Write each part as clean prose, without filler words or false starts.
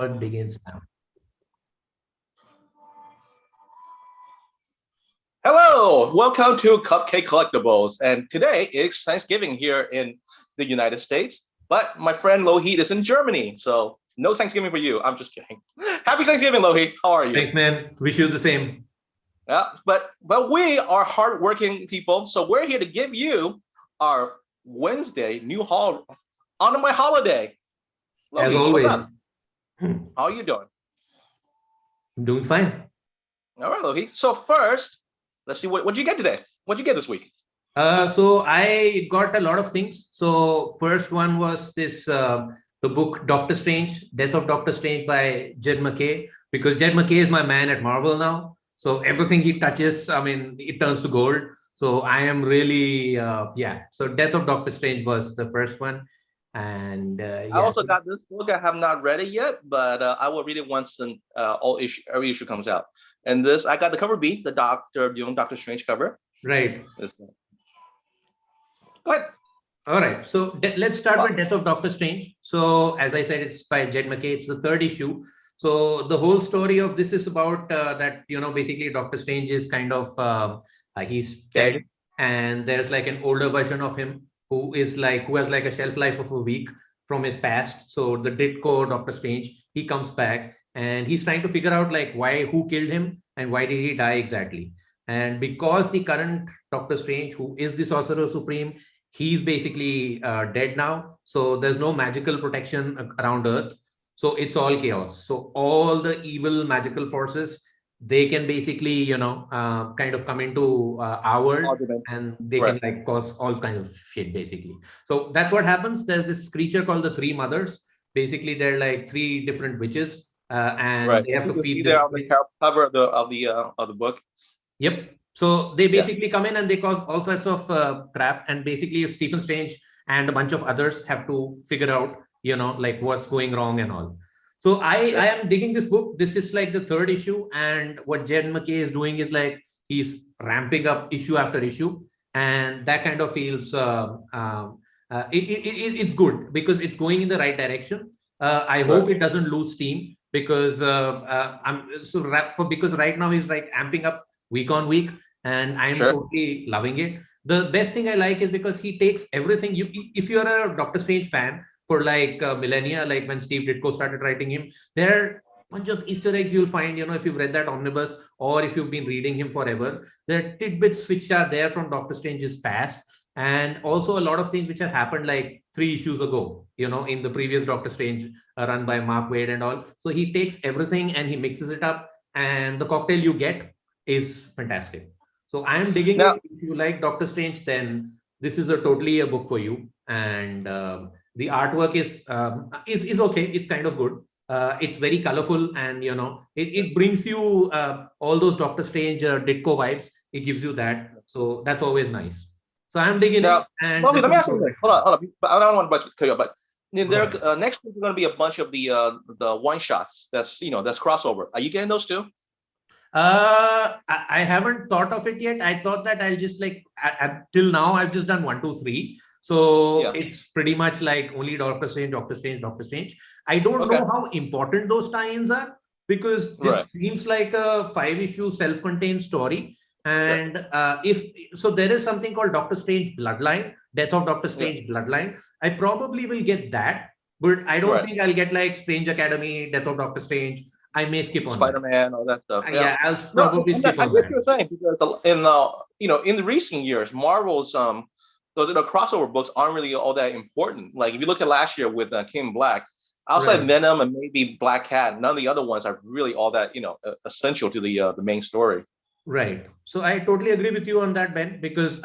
It begins now. Hello, welcome to Cupcake Collectibles. And today is Thanksgiving here in the United States, but my friend Lohit is in Germany, so no Thanksgiving for you. I'm just kidding. Happy Thanksgiving, Lohit. How are you? Thanks, man. Wish you the same. Yeah, but we are hardworking people, so we're here to give you our Wednesday new haul on my holiday. As Lohit, what's always. up? How are you doing? I'm doing fine. All right, Lohit. So first, let's see what you get today. What'd you get this week? So I got a lot of things. So first one was this the book Doctor Strange, Death of Doctor Strange by Jed MacKay, because Jed MacKay is my man at Marvel now. So everything he touches, I mean, it turns to gold. So I am really yeah. So Death of Doctor Strange was the first one, and I yeah. also got this book. I have not read it yet, but I will read it once every issue comes out. And this, I got the cover B, the Doctor Strange cover. Right. Go ahead. All right. So let's start with Death of Doctor Strange. So as I said, it's by Jed MacKay. It's the third issue. So the whole story of this is about that, basically Doctor Strange is kind of, he's dead. And there's like an older version of him who has like a shelf life of a week from his past. So the Ditko Doctor Strange, he comes back and he's trying to figure out like who killed him and why did he die exactly. And because the current Doctor Strange, who is the Sorcerer Supreme, he's basically dead now. So there's no magical protection around Earth. So it's all chaos. So all the evil magical forces, they can basically, kind of come into our world and they can like cause all kinds of shit, basically. So that's what happens. There's this creature called the Three Mothers. Basically, they're like three different witches, and they have to feed this. On the cover of the book. Yep. So they basically come in and they cause all sorts of crap. And basically, Stephen Strange and a bunch of others have to figure out, like what's going wrong and all. So I am digging this book. This is like the third issue. And what Jed MacKay is doing is like he's ramping up issue after issue. And that kind of feels it's good because it's going in the right direction. I hope it doesn't lose steam because because right now he's like amping up week on week, and I'm totally loving it. The best thing I like is because he takes everything. If you're a Doctor Strange fan for like millennia, like when Steve Ditko started writing him, there are a bunch of Easter eggs you'll find, if you've read that omnibus or if you've been reading him forever, there are tidbits which are there from Doctor Strange's past, and also a lot of things which have happened like 3 issues ago, in the previous Doctor Strange run by Mark Waid and all. So he takes everything and he mixes it up, and the cocktail you get is fantastic. So I am digging it. If you like Doctor Strange, then this is totally a book for you. And the artwork is okay. It's kind of good. It's very colorful, and it brings you all those Doctor Strange Ditko vibes. It gives you that. So that's always nice. So I'm digging it. And let me ask you this. Hold on. I don't want to cut you up, but there next week is going to be a bunch of the one shots. That's crossover. Are you getting those too? I haven't thought of it yet. I thought that I'll just like till now I've just done 1, 2, 3. So it's pretty much like only Doctor Strange. I don't know how important those tie-ins are because this seems like a 5-issue self-contained story. And if so, there is something called Doctor Strange Bloodline, Death of Doctor Strange Bloodline. I probably will get that, but I don't think I'll get like Strange Academy, Death of Doctor Strange. I may skip on Spider-Man, all that stuff. Yeah, I'll probably skip on that. I get what you're saying because in the recent years, Marvel's those crossover books aren't really all that important. Like if you look at last year with King Black, outside Venom and maybe Black Cat, none of the other ones are really all that essential to the main story. Right. So I totally agree with you on that, Ben, because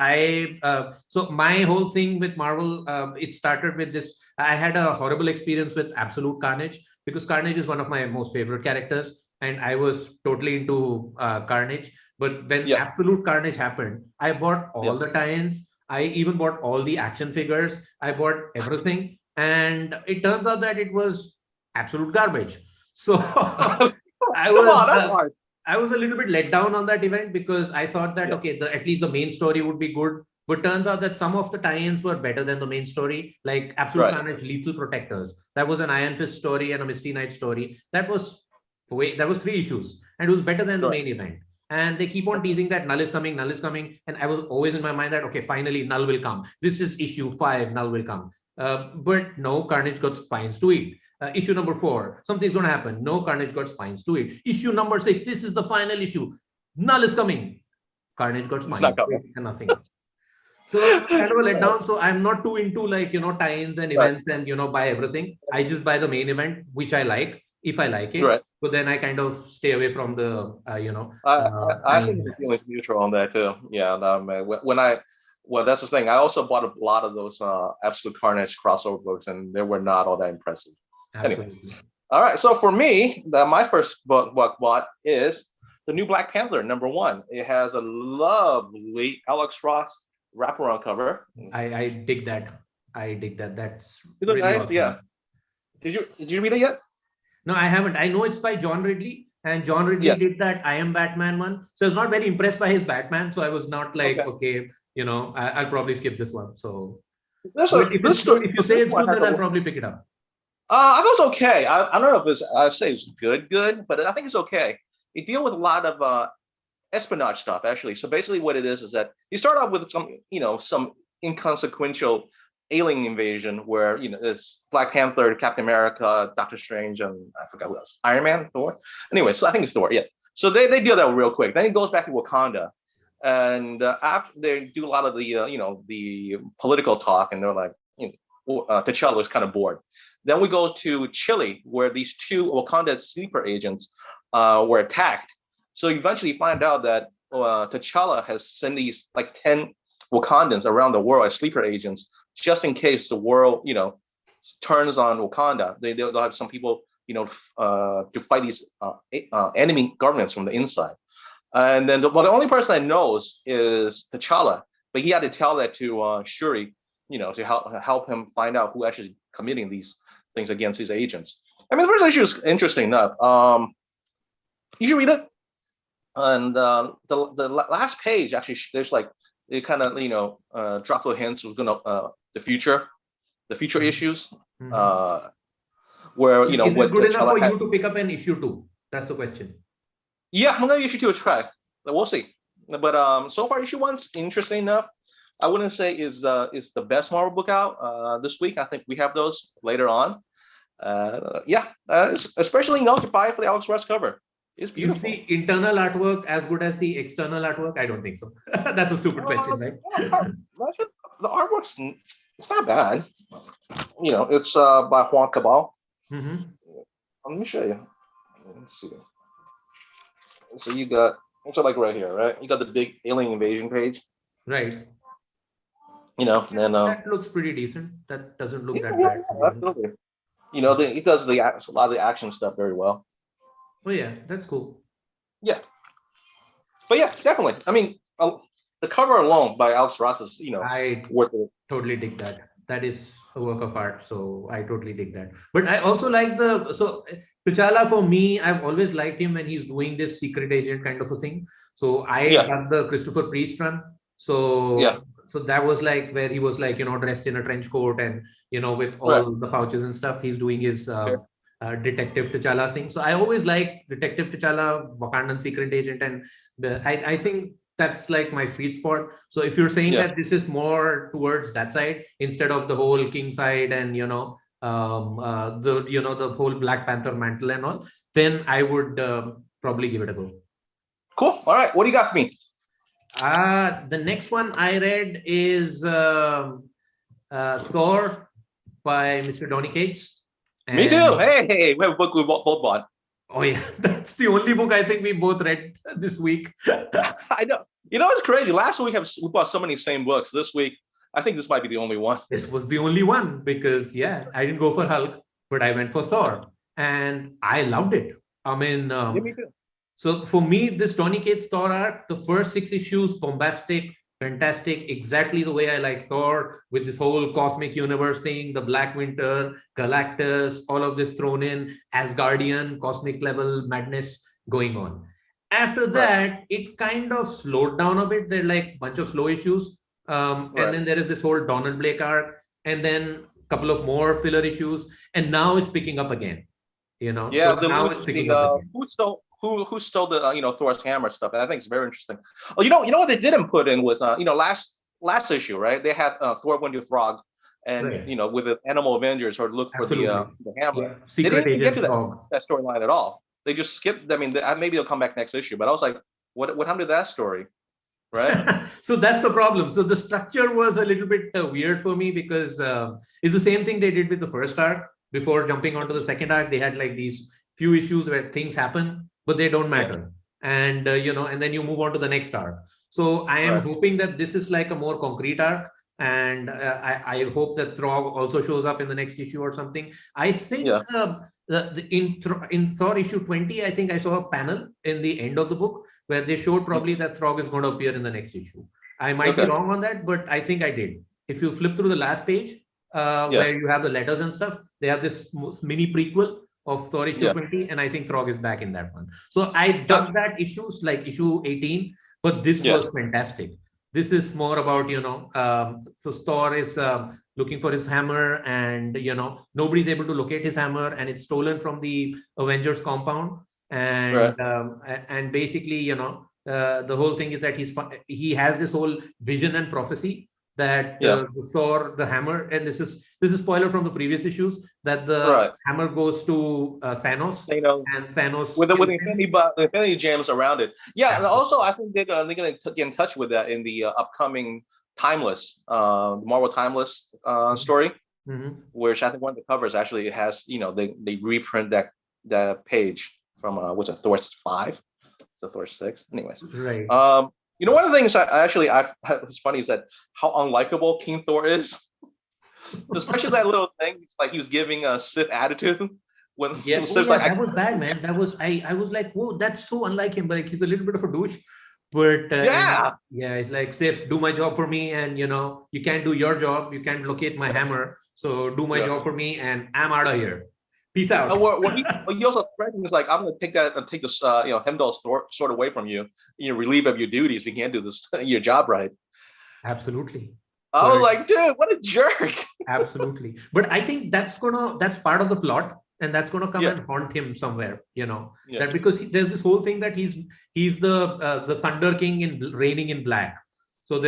so my whole thing with Marvel, it started with this. I had a horrible experience with Absolute Carnage because Carnage is one of my most favorite characters. And I was totally into Carnage. But when Absolute Carnage happened, I bought all the tie-ins. I even bought all the action figures. I bought everything. And it turns out that it was absolute garbage. So I was a little bit let down on that event because I thought that, at least the main story would be good. But turns out that some of the tie-ins were better than the main story, like Absolute Carnage, Lethal Protectors. That was an Iron Fist story and a Misty Knight story. That was 3 issues, and it was better than the main event. And they keep on teasing that Null is coming, Null is coming. And I was always in my mind that, okay, finally Null will come. This is issue 5, Null will come. But no, Carnage got spines to eat. Issue number 4, something's going to happen. No, Carnage got spines to eat. Issue number 6, this is the final issue. Null is coming. Carnage got spines to eat and nothing else. So kind of a letdown. So I'm not too into like, tie-ins and events and, buy everything. I just buy the main event, which I like, if I like it. But then I kind of stay away from the, I think the feeling's neutral on that too. Yeah. Well, that's the thing. I also bought a lot of those Absolute Carnage crossover books, and they were not all that impressive. Anyways. All right. So for me, my first book bought is the new Black Panther, #1. It has a lovely Alex Ross wraparound cover. I dig that. That's really awesome. Yeah. Did you read it yet? No, I haven't. I know it's by John Ridley, and John Ridley did that I Am Batman one. So I was not very impressed by his Batman. So I was not like, okay, I'll probably skip this one. So if you say it's good, then I'll probably pick it up. I thought it's okay. I don't know if I say it's good, but I think it's okay. It deals with a lot of espionage stuff, actually. So basically what it is that you start off with some inconsequential alien invasion where, it's Black Panther, Captain America, Doctor Strange, and I forgot who else, Iron Man, Thor. Anyway, so I think it's Thor, yeah. So they deal that real quick. Then it goes back to Wakanda. And after they do a lot of the, the political talk, and they're like, T'Challa is kind of bored. Then we go to Chile, where these 2 Wakanda sleeper agents were attacked. So eventually you find out that T'Challa has sent these like 10 Wakandans around the world as sleeper agents, just in case the world, turns on Wakanda. They'll have some people, to fight these enemy governments from the inside. And then the only person that knows is T'Challa, but he had to tell that to Shuri, to help him find out who actually committing these things against these agents. I mean, the first issue is interesting enough. You should read it. And the last page, actually, there's like, it kind of, drop little hints was the future issues, where, is it good enough for you to pick up an issue 2? That's the question. Yeah, I'm going to issue 2 a try. We'll see. But so far, issue 1's interesting enough. I wouldn't say is the best Marvel book out this week. I think we have those later on. Especially to buy it for the Alex Ross cover. It's beautiful. Is the internal artwork as good as the external artwork? I don't think so. That's a stupid question, right? The artwork's it's not bad. It's by Juan Cabal. Let me show you. Let's see. So you got like right here, right? You got the big alien invasion page, right? Then that looks pretty decent. That doesn't look that bad. Absolutely. He does a lot of the action stuff very well. Oh yeah, that's cool. Yeah, but yeah, definitely. I mean, the cover alone by Alex Ross is I worth it. Totally dig that. That is a work of art. So I totally dig that. But I also like T'Challa. For me, I've always liked him when he's doing this secret agent kind of a thing. So I got the Christopher Priest run. So so that was like where he was like dressed in a trench coat and with all the pouches and stuff. He's doing his Detective T'Challa thing. So I always like Detective T'Challa, Wakandan secret agent, and I think that's like my sweet spot. So if you're saying that this is more towards that side instead of the whole king side and the whole Black Panther mantle and all, then I would probably give it a go. Cool. All right, what do you got for me? The next one I read is Thor by Mr. Donny Cates. Me too. Hey, we have a book we both bought. Oh yeah, that's the only book I think we both read this week. I know. It's crazy. Last week we bought so many same books. This week, I think this might be the only one. This was the only one because I didn't go for Hulk, but I went for Thor, and I loved it. I mean, me too. So for me, this Donny Cates Thor arc, the first 6 issues, bombastic, fantastic, exactly the way I like Thor, with this whole cosmic universe thing, the Black Winter, Galactus, all of this thrown in, Asgardian, cosmic level madness going on. After that, it kind of slowed down a bit. There are like a bunch of slow issues. And then there is this whole Donald Blake arc, and then a couple of more filler issues, and now it's picking up again. Yeah, So now it's picking up again. who stole the Thor's hammer stuff. I think it's very interesting. Oh, what they didn't put in was last issue, right? They had Thor went to Frog, and Right. with the Animal Avengers or look for the hammer. Yeah. They Secret didn't even get Agent to Frog. that storyline at all. They just skipped. I mean, maybe they'll come back next issue. But I was like, what happened to that story, right? So that's the problem. So the structure was a little bit weird for me because it's the same thing they did with the first arc. Before jumping onto the second arc, they had like these few issues where things happen, but they don't matter. And and then you move on to the next arc. So I am hoping that this is like a more concrete arc, and I hope that Throg also shows up in the next issue or something. I think in Thor issue 20, I think I saw a panel in the end of the book where they showed probably that Throg is going to appear in the next issue. I might be wrong on that, but I think I did. If you flip through the last page, where you have the letters and stuff, they have this mini prequel of Thor issue 20, and I think Throg is back in that one. So I dug that issues like issue 18, but this was fantastic. This is more about, so Thor is looking for his hammer, and, nobody's able to locate his hammer, and it's stolen from the Avengers compound. And basically, the whole thing is that he has this whole vision and prophecy that the Thor, the hammer, and this is spoiler from the previous issues, that the hammer goes to Thanos, and Thanos with the infinity gems around it. Yeah, and also I think they're going to get in touch with that in the upcoming Timeless, Marvel Timeless story, which I think one of the covers actually has, they reprint that page from what's it, Thor 5, so Thor 6, anyways. Right. One of the things I was funny is that how unlikable King Thor is, especially that little thing. It's like he was giving a Sith attitude when that was bad, man. That was I was like, whoa, that's so unlike him. Like he's a little bit of a douche, but it's like, Sith, do my job for me, and you can't do your job. You can't locate my hammer, so do my job for me, and I'm out of here. Peace out. He also threatened, is like, I'm going to take this Heimdall's sword away from you. Relieve of your duties if you can't do this your job right. Absolutely. I was like, dude, what a jerk. Absolutely. But I think that's part of the plot, and that's gonna come and haunt him somewhere. That because there's this whole thing that he's the Thunder King reigning in black. So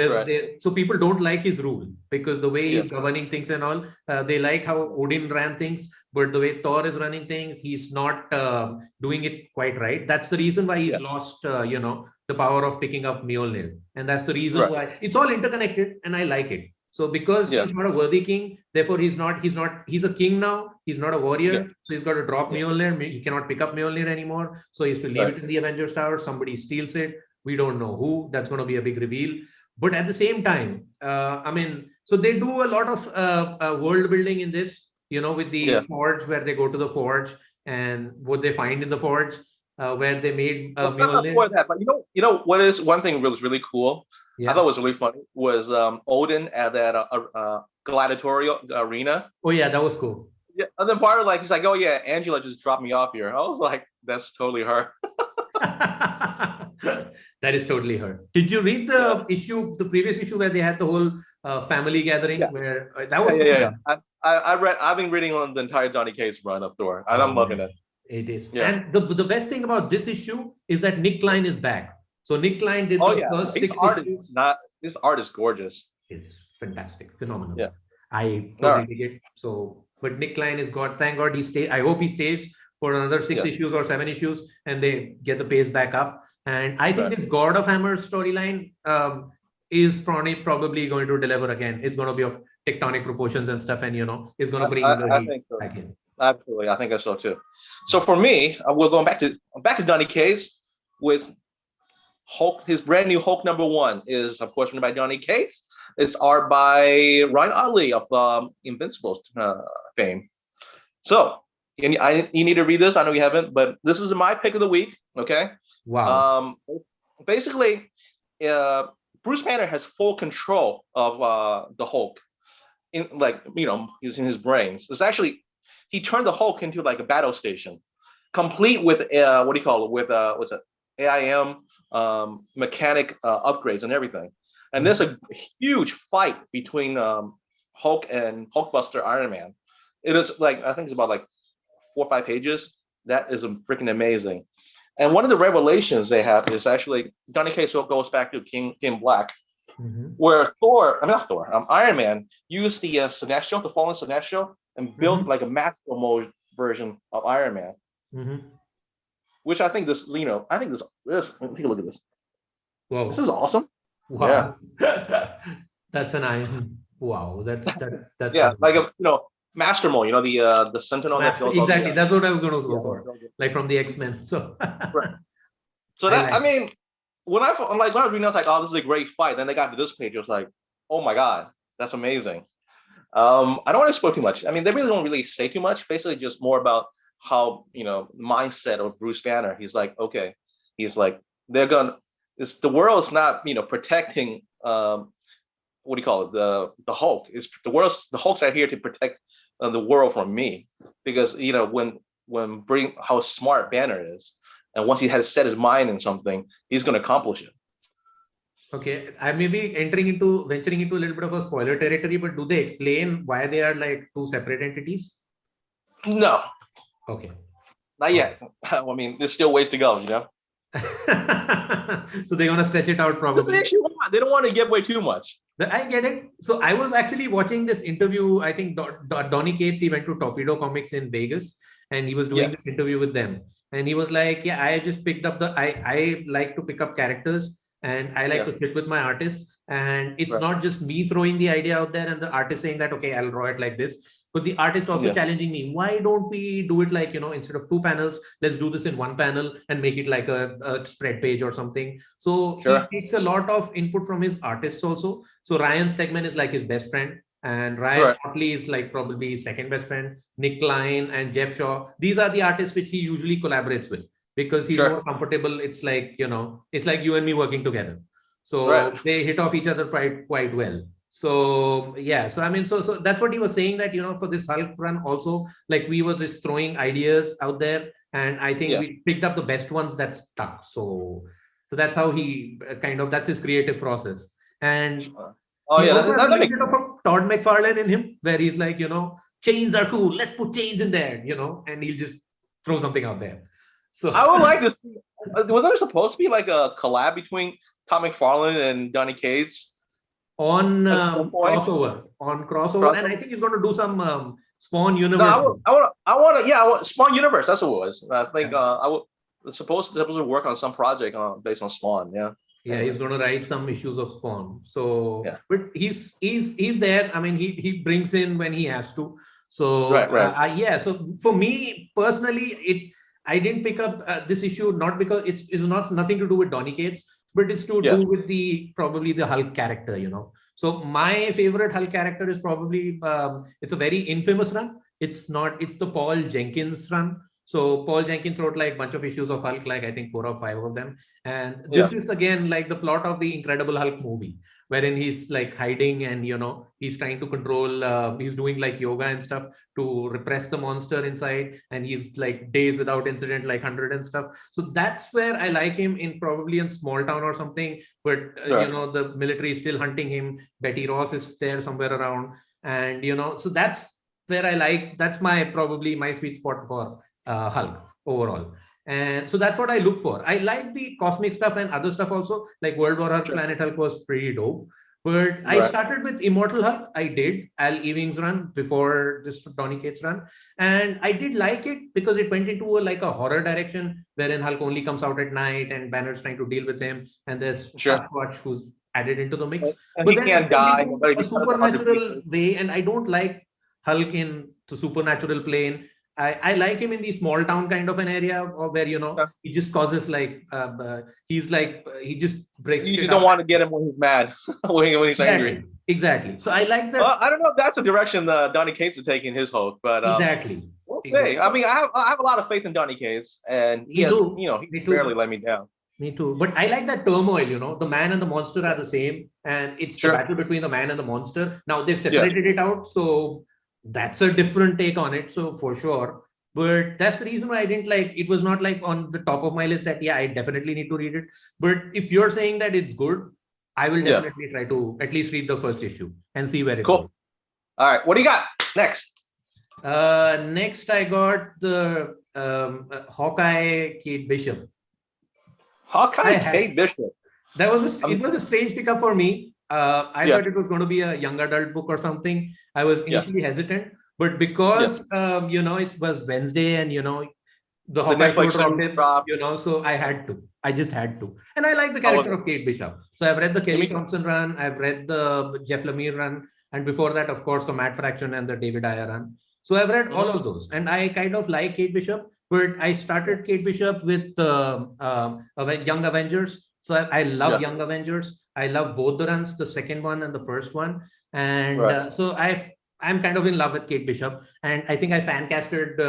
so people don't like his rule because the way he's governing things and all, they like how Odin ran things, but the way Thor is running things, he's not doing it quite right. That's the reason why he's lost, the power of picking up Mjolnir, and that's the reason why it's all interconnected, and I like it. So because he's not a worthy king, therefore he's a king now. He's not a warrior, so he's got to drop Mjolnir. He cannot pick up Mjolnir anymore, so he has to leave it in the Avengers Tower. Somebody steals it. We don't know who. That's going to be a big reveal. But at the same time, so they do a lot of world building in this, with the forge, where they go to the forge and what they find in the forge, where they made Mjolnir. But what is one thing that was really cool? I thought was really funny was Odin at that gladiatorial arena. Oh yeah, that was cool. Yeah, and then part of he's like, oh yeah, Angela just dropped me off here. I was like, that's totally her. That is totally her. Did you read the the previous issue where they had the whole family gathering? Where that was cool. I've been reading on the entire Donny Cates run of Thor, and I'm loving it. It is. And the best thing about this issue is that Nick Klein is back. So Nick Klein did the first 6 issues. His art is gorgeous. It's fantastic, phenomenal. Yeah, I totally dig it. So, but Nick Klein is God. Thank God he stays. I hope he stays for another 6 issues or 7 issues, and they get the pace back up. And I think this God of Hammer storyline is probably going to deliver again. It's going to be of tectonic proportions and stuff, and it's going to bring the heat back in. Absolutely, I think so too. So for me, we're going back to Donny Cates with Hulk. His brand new Hulk #1 is, of course, written by Donny Cates. It's art by Ryan Ottley of Invincible fame. So you need to read this. I know you haven't, but this is my pick of the week. Okay. Wow. Basically, Bruce Banner has full control of the Hulk. He's in his brains. It's actually, he turned the Hulk into like a battle station, complete with what do you call it? With what's it? AIM mechanic upgrades and everything. and there's a huge fight between Hulk and Hulkbuster Iron Man. It is like, I think it's about like 4 or 5 pages. That is freaking amazing. And one of the revelations they have is actually Donny Cates goes back to King Black, where Iron Man used the Sinestro, the fallen Sinestro, and built like a master mode version of Iron Man. Which I think this, take a look at this. Whoa. This is awesome. Wow. Yeah. That's an iron. Wow. That's yeah, like a master mode, the Sentinel that fills exactly. That's what I was going to go for. Like from the X-Men. So right. So that I mean, when I was reading, I was like, oh, this is a great fight. Then they got to this page, it was like, oh my God, that's amazing. I don't want to spoil too much. I mean, they really don't really say too much. Basically, just more about how mindset of Bruce Banner. He's like, okay, the world's not protecting what do you call it, the Hulk. The Hulk's are here to protect the world from me, because when bring how smart Banner is, and once he has set his mind in something, he's going to accomplish it. Okay, I may be venturing into a little bit of a spoiler territory, but do they explain why they are like two separate entities? No. Okay. Not yet. I mean, there's still ways to go, So they're gonna stretch it out probably. They don't want to give away too much. I get it. So I was actually watching this interview. I think Donny Cates, he went to Torpedo Comics in Vegas, and he was doing this interview with them. And he was like, yeah, I just picked up I like to pick up characters, and I like to sit with my artists. And it's not just me throwing the idea out there and the artist saying that, okay, I'll draw it like this. But the artist also challenging me, why don't we do it like, instead of 2 panels, let's do this in 1 panel and make it like a spread page or something. So he takes a lot of input from his artists also. So Ryan Stegman is like his best friend, and Ryan Otley is like probably his second best friend. Nick Klein and Jeff Shaw. These are the artists which he usually collaborates with, because he's more comfortable. It's like, it's like you and me working together. So they hit off each other quite well. So so I mean, so that's what he was saying, that for this Hulk run also, like we were just throwing ideas out there, and I think we picked up the best ones that stuck. So that's how he that's his creative process. And he also has a little bit of a Todd McFarlane in him, where he's like, chains are cool, let's put chains in there, and he'll just throw something out there. So I would like to see, was there supposed to be like a collab between Todd McFarlane and Donny Cates? On crossover, and I think he's going to do some Spawn universe. No, I want Spawn universe. That's what it was. I think I was supposed to work on some project based on Spawn. Yeah, he's going to write some issues of Spawn. So, but he's there. I mean, he brings in when he has to. So so for me personally, I didn't pick up this issue not because it's nothing to do with Donny Cates, but it's to do with probably the Hulk character, So my favorite Hulk character is probably, it's a very infamous run. It's the Paul Jenkins run. So Paul Jenkins wrote like a bunch of issues of Hulk, like I think 4 or 5 of them. And this is again like the plot of the Incredible Hulk movie, wherein he's like hiding and, he's trying to control, he's doing like yoga and stuff to repress the monster inside. And he's like days without incident, like 100 and stuff. So that's where I like him, in probably in Small Town or something. But, the military is still hunting him. Betty Ross is there somewhere around. And, so that's where that's probably my sweet spot for Hulk overall. And so that's what I look for. I like the cosmic stuff and other stuff also, like World War Hulk, Planet Hulk was pretty dope. But I started with Immortal Hulk. I did Al Ewing's run before this Donny Cates run. And I did like it because it went into a horror direction, wherein Hulk only comes out at night and Banner's trying to deal with him. And there's Sasquatch who's added into the mix. But he can't die. A supernatural way. And I don't like Hulk in the supernatural plane. I like him in the small town kind of an area where, he just causes he just breaks. You don't want to get him when he's mad, when he's angry. Exactly. So I like that. Well, I don't know if that's the direction Donny Cates is taking his Hulk, but exactly. We'll see. I mean, I have a lot of faith in Donny Cates, and he barely let me down. Me too. But I like that turmoil, the man and the monster are the same, and it's the battle between the man and the monster. Now they've separated it out, so that's a different take on it. So for sure. But that's the reason why I didn't it was not like on the top of my list that, I definitely need to read it. But if you're saying that it's good, I will definitely try to at least read the first issue and see where it Cool. goes. All right, what do you got next? Next, I got the Hawkeye Kate Bishop. Hawkeye Kate Bishop. That was it was a strange pickup for me. I thought it was going to be a young adult book or something. I was initially hesitant, but because it was Wednesday and the Hawkeye show dropped in, so I just had to. And I like the character of Kate Bishop. So I've read the Kelly Thompson run, I've read the Jeff Lemire run, and before that, of course, the Matt Fraction and the David Ayer run. So I've read all of those, and I kind of like Kate Bishop, but I started Kate Bishop with Young Avengers. So I love Young Avengers. I love both the runs, the second one and the first one. And so I'm kind of in love with Kate Bishop. And I think I fan casted,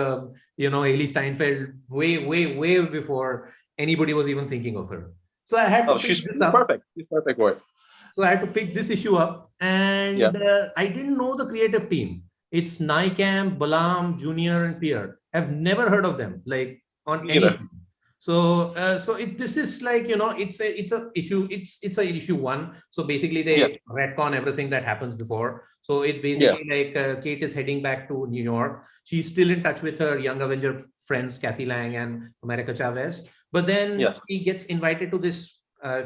Haley Steinfeld way before anybody was even thinking of her. So I had to pick this up. Perfect. She's perfect for it. So I had to pick this issue up. And I didn't know the creative team. It's Nycam, Balam, Junior, and Pierre. I've never heard of them, like on anything. So this is like, it's a issue one. So basically they retcon everything that happens before. So it's basically like Kate is heading back to New York. She's still in touch with her Young Avenger friends, Cassie Lang and America Chavez. But then she gets invited to this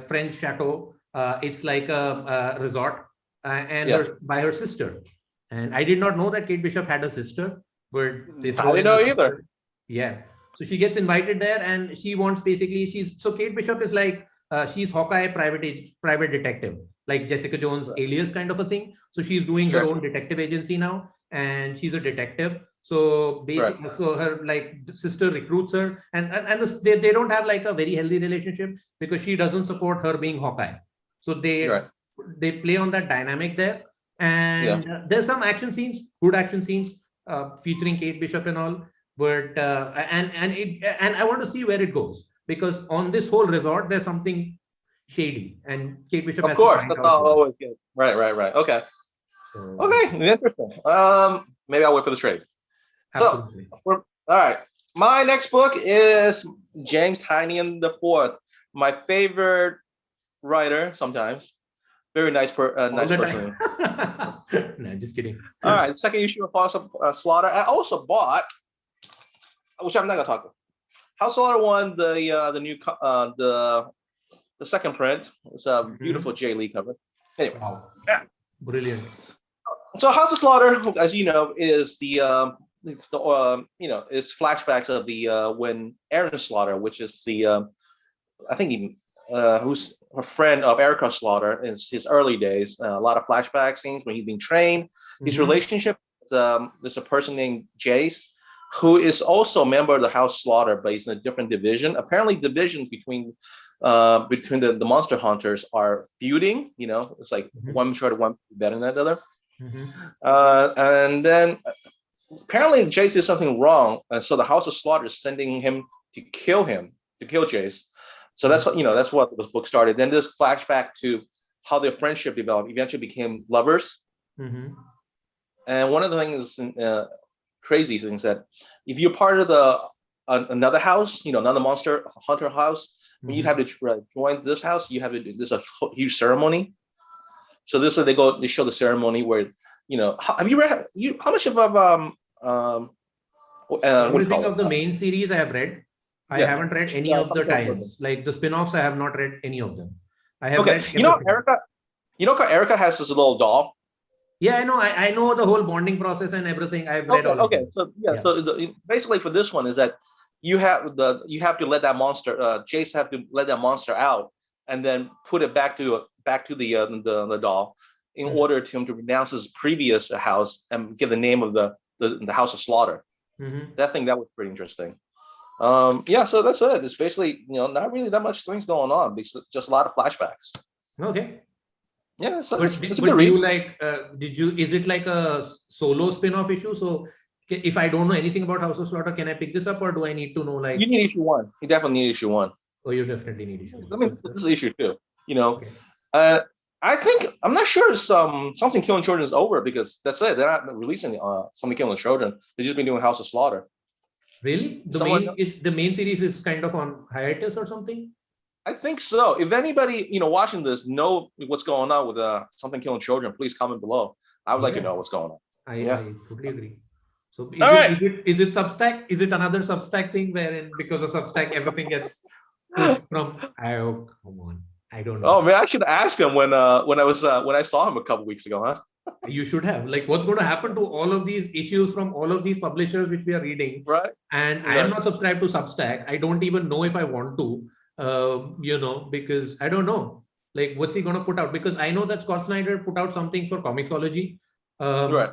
French chateau. It's like a resort by her sister. And I did not know that Kate Bishop had a sister, but I didn't know either. Yeah. So she gets invited there, and she wants Kate Bishop is like she's Hawkeye private detective, like Jessica Jones alias kind of a thing. So she's doing her own detective agency now, and she's a detective. So basically, so her like sister recruits her, and they don't have like a very healthy relationship because she doesn't support her being Hawkeye. So they play on that dynamic there. And there's some good action scenes featuring Kate Bishop and all, but and I want to see where it goes, because on this whole resort there's something shady, and Kate Bishop. Of course, that's always good. Right. Okay. Okay, interesting. Maybe I'll wait for the trade. Absolutely. So, all right. My next book is James Tynion IV, my favorite writer sometimes. Very nice person. No, just kidding. All right, second issue of House of Slaughter. I also bought, which I'm not gonna talk about. House of Slaughter won the new the second print. It's a beautiful Jay Lee cover. Anyway, brilliant. So House of Slaughter, as you know, is is flashbacks of the when Aaron Slaughter, which is the I think he. Who's a friend of Erica Slaughter in his early days. A lot of flashback scenes when he's being trained. His relationship, there's a person named Jace, who is also a member of the House Slaughter, but he's in a different division. Apparently, divisions between the monster hunters are feuding. It's like one try to one better than the other. And then apparently Jace did something wrong, and so the House of Slaughter is sending him to kill Jace. So that's what this book started. Then this flashback to how their friendship developed, eventually became lovers. And one of the things, crazy things, that if you're part of another house, another monster hunter house, when you have to join this house, you have to do this a huge ceremony. So this is they show the ceremony where have you read how much of everything of the main series I have read. I haven't read any of the tie-ins. Like the spin-offs, I have not read any of them. I have read Erica has this little doll. Yeah, I know. I know the whole bonding process and everything. I've read all of them. So basically for this one is that you have to let that monster Jace have to let that monster out and then put it back to the doll in order to him to renounce his previous house and give the name of the House of Slaughter. That was pretty interesting. So that's it. It's basically, not really that much things going on, just a lot of flashbacks. Okay. Yeah, so is it like a solo spin-off issue? So if I don't know anything about House of Slaughter, can I pick this up, or do I need to know like? You need issue 1. You definitely need issue 1. Oh, you definitely need issue 1. I mean, this is issue 2. I think I'm not sure Something Killing Children is over, because that's it. They're not releasing Something Killing Children. They've just been doing House of Slaughter. Really? The main series is kind of on hiatus or something? I think so. If anybody, watching this know what's going on with something killing children, please comment below. I would like to Yeah, know what's going on. I totally agree. So All right. is it Substack? Is it another Substack thing wherein because of Substack everything gets pushed from? Oh, come on. I don't Oh know. man, I should ask him when I saw him a couple weeks ago, huh? You should have. Like, what's going to happen to all of these issues from all of these publishers which we are reading? Right. And I am Right. not subscribed to Substack. I don't even know if I want to, because I don't know. Like, what's he going to put out? Because I know that Scott Snyder put out some things for Comixology. Right.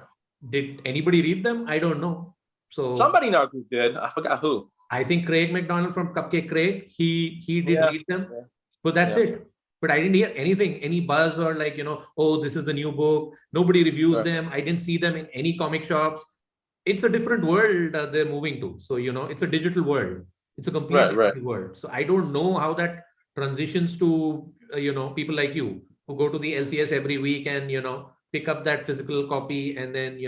Did anybody read them? I don't know. So Somebody in our group did. I forgot who. I think Craig McDonald from Cupcake Craig, he did Yeah. read them, Yeah. but that's Yeah. it. But I didn't hear anything, any buzz or like, oh, this is the new book. Nobody reviews Right. them. I didn't see them in any comic shops. It's a different world they're moving to. So, it's a digital world. It's a completely Right. different world. So I don't know how that transitions to, people like you who go to the LCS every week and, pick up that physical copy. And then,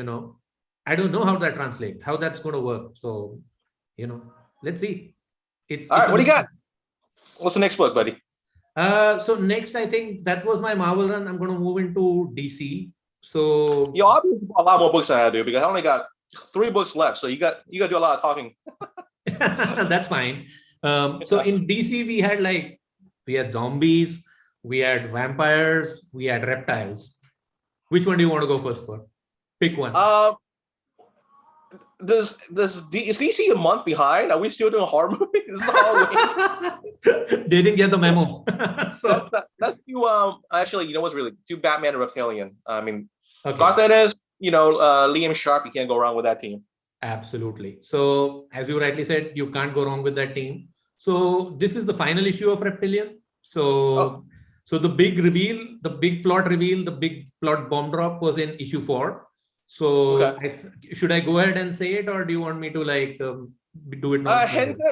I don't know how that translates, how that's going to work. So, let's see. All right. A What do you got? mystery. What's the next book, buddy? So next, I think that was my Marvel run. I'm going to move into DC. So Yo, I'll do a lot more books than I do because I only got 3 books left. So you got to do a lot of talking. that's fine. So in DC, we had zombies, we had vampires, we had reptiles. Which one do you want to go first for? Pick one. Is DC a month behind? Are we still doing horror movies? They didn't get the memo. So let's do actually, what's really do Batman and Reptilian. I mean, okay. got that is, Liam Sharp, you can't go wrong with that team. Absolutely. So as you rightly said, you can't go wrong with that team. So this is the final issue of Reptilian. So so the big reveal, the big plot reveal, the big plot bomb drop was in issue 4. So should I go ahead and say it, or do you want me to do it now?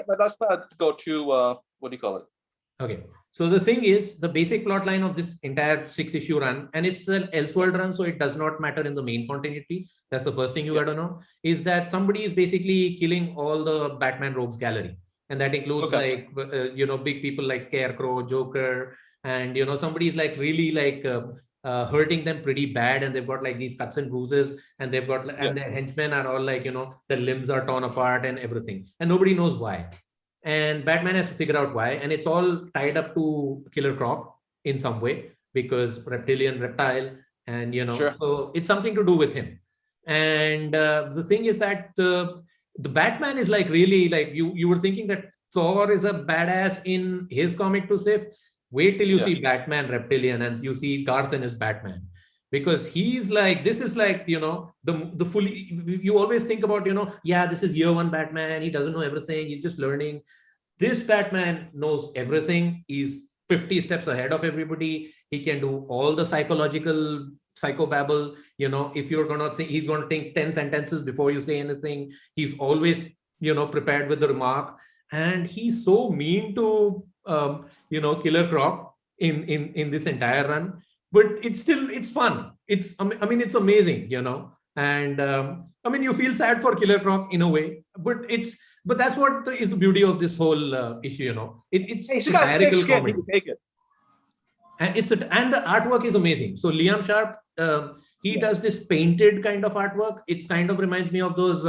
But let's not go to what do you call it? Okay. So the thing is, the basic plot line of this entire 6-issue run, and it's an Elseworld run, so it does not matter in the main continuity. That's the first thing you got to know, is that somebody is basically killing all the Batman rogues gallery. And that includes big people like Scarecrow, Joker, and, somebody's really hurting them pretty bad. And they've got these cuts and bruises, and they've got, and their henchmen are all their limbs are torn apart and everything. And nobody knows why. And Batman has to figure out why, and it's all tied up to Killer Croc in some way, because reptile, and so it's something to do with him. And the thing is that the Batman is really you were thinking that Thor is a badass in his comic to save. Wait till you see Batman Reptilian and you see Garth and his Batman, because he's this is the fully, you always think about, this is year 1 Batman. He doesn't know everything. He's just learning. This Batman knows everything. He's 50 steps ahead of everybody. He can do all the psychological psychobabble. If you're going to think, he's going to think 10 sentences before you say anything. He's always, prepared with the remark. And he's so mean to, Killer Croc in this entire run. But it's fun. It's amazing, And you feel sad for Killer Croc in a way, but that's what is the beauty of this whole issue, It's satirical comedy. And and the artwork is amazing. So Liam Sharp, he does this painted kind of artwork. It's kind of reminds me of those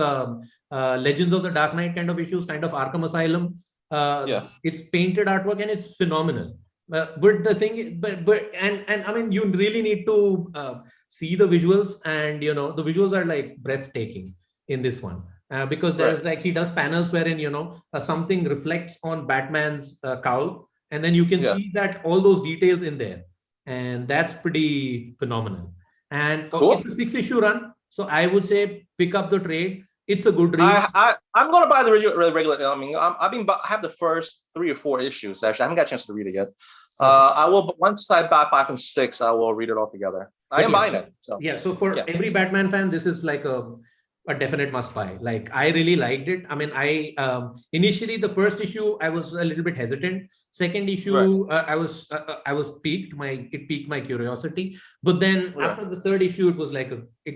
Legends of the Dark Knight kind of issues, kind of Arkham Asylum. It's painted artwork and it's phenomenal. But the thing, you really need to see the visuals, and the visuals are breathtaking in this one, because there's he does panels wherein something reflects on Batman's cowl, and then you can see that all those details in there, and that's pretty phenomenal. And it's a 6-issue run, so I would say pick up the trade. It's a good read. I'm going to buy the regular. I have the first 3 or 4 issues. Actually, I haven't got a chance to read it yet. I will, once I buy 5 and 6, I will read it all together. I am buying it. So. Yeah. So for every Batman fan, this is a definite must buy. I really liked it. Initially the first issue, I was a little bit hesitant. Second issue, I was piqued. It piqued my curiosity. But then after the third issue, it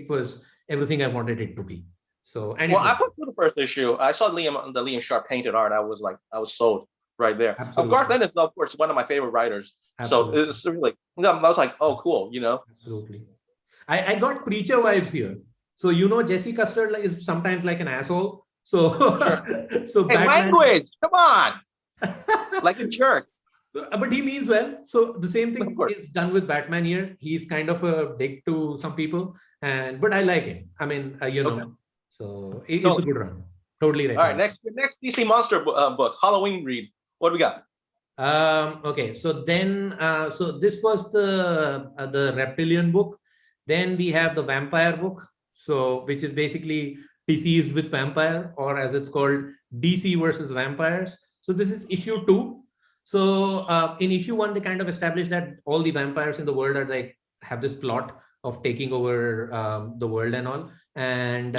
was everything I wanted it to be. So, I put through the first issue. I saw the Liam Sharp painted art. I was sold. right there. Absolutely. Garth Ennis, of course, one of my favorite writers. Absolutely. So it's really, I was like, oh, cool, you know. Absolutely. I got Preacher vibes here. So Jesse Custer is sometimes like an asshole. So so Hey, Batman, language, come on, like a jerk. but he means well. So the same Of thing course. is done with Batman here. He's kind of a dick to some people, but I like him. I mean, Okay. so it's a good run. Totally right. All right, next DC Monster book, Halloween read. What do we got? Okay, so then so this was the reptilian book. Then we have the vampire book, so which is basically diseased with vampire, or as it's called, DC versus vampires. So this is issue 2. So in issue 1 they kind of established that all the vampires in the world are like have this plot of taking over the world and all, and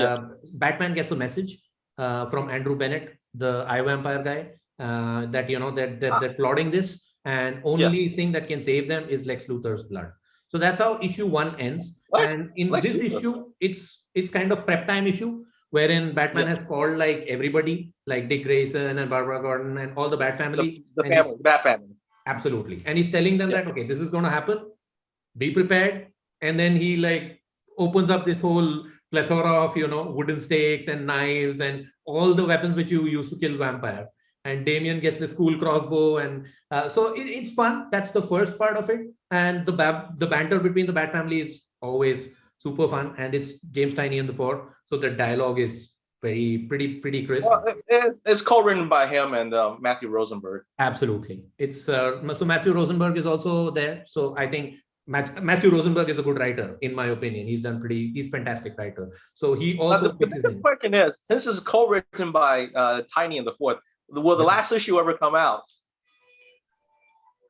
Batman gets a message from Andrew Bennett, the eye vampire guy, that that they're plotting this, and only thing that can save them is Lex Luthor's blood. So that's how issue 1 ends. What? And in Lex this Luthor. issue, it's kind of prep time issue, wherein Batman has called like everybody, like Dick Grayson and Barbara Gordon and all the Bat family. The family, Bat family. Absolutely. And he's telling them that, okay, this is going to happen. Be prepared. And then he like opens up this whole plethora of, wooden stakes and knives and all the weapons which you use to kill vampire. And Damian gets a school crossbow, and so it's fun. That's the first part of it, and the banter between the Bat family is always super fun, and it's James Tynion and the Thor, so the dialogue is pretty crisp. Well, it's co-written by him and Matthew Rosenberg. Absolutely, it's so Matthew Rosenberg is also there. So I think Matthew Rosenberg is a good writer, in my opinion. He's fantastic writer. So he also the question is, since it's co-written by Tynion and the Fourth, will the last issue ever come out?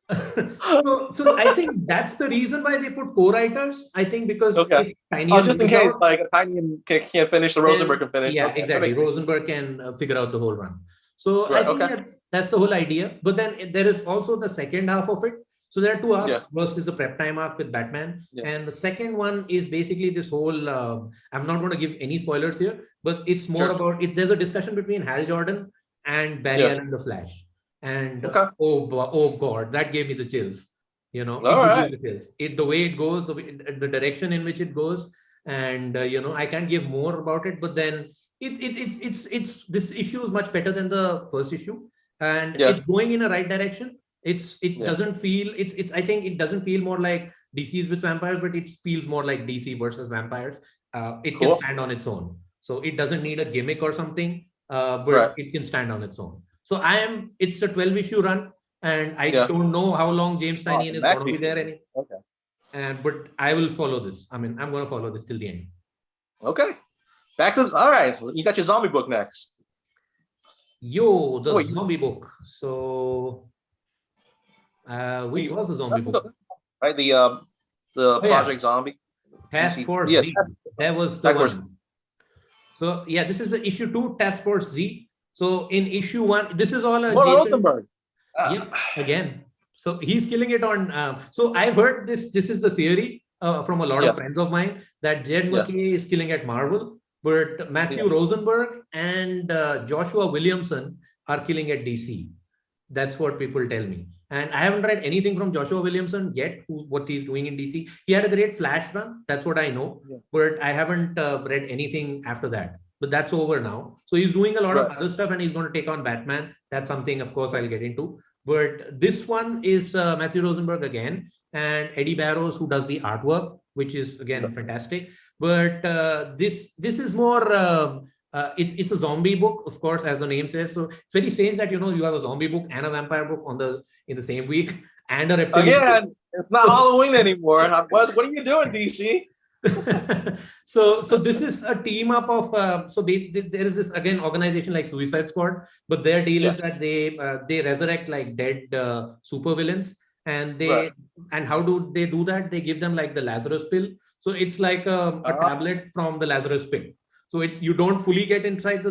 so I think that's the reason why they put co-writers. I think because just in case, like Tynion can't finish, the Rosenberg can finish. Yeah, exactly. Rosenberg can figure out the whole run. So I think that's the whole idea. But then there is also the second half of it. So there are 2 arcs. First is the prep time arc with Batman, and the second one is basically this whole. I'm not going to give any spoilers here, but it's more about it. There's a discussion between Hal Jordan and Barry Allen the Flash, and oh god, that gave me the chills. The chills. The way it goes, the direction in which it goes, and I can't give more about it. But then it's this issue is much better than the first issue, and it's going in a right direction. It doesn't feel I think it doesn't feel more like DC's with vampires, but it feels more like DC versus vampires. It can stand on its own, so it doesn't need a gimmick or something. But it can stand on its own. So it's a 12-issue run, and I don't know how long James Tynion is going to be there. But I will follow this. I mean, I'm going to follow this till the end. Okay. All right. You got your zombie book next. Zombie book. So, which was the zombie book? Right, the Project Zombie. Task Force Z. That was the one. So this is the issue 2, Task Force Z. So in issue 1, this is all a Rosenberg. Again. So he's killing it on. So I've heard this. This is the theory from a lot of friends of mine that Jed McKay is killing at Marvel, but Matthew Rosenberg and Joshua Williamson are killing at DC. That's what people tell me. And I haven't read anything from Joshua Williamson yet, what he's doing in DC. He had a great Flash run. That's what I know. But I haven't read anything after that. But that's over now. So he's doing a lot of other stuff, and he's going to take on Batman. That's something, of course, I'll get into. But this one is Matthew Rosenberg again, and Eddie Barrows, who does the artwork, which is, again, fantastic. But this is more... it's a zombie book, of course, as the name says. So it's very strange that you have a zombie book and a vampire book in the same week, and a reptilian. Again, it's not Halloween anymore. What are you doing, DC? So this is a team up of there is this again organization like Suicide Squad, but their deal is that they resurrect like dead supervillains, and and how do they do that? They give them like the Lazarus pill. So it's like a tablet from the Lazarus pit. So you don't fully get inside the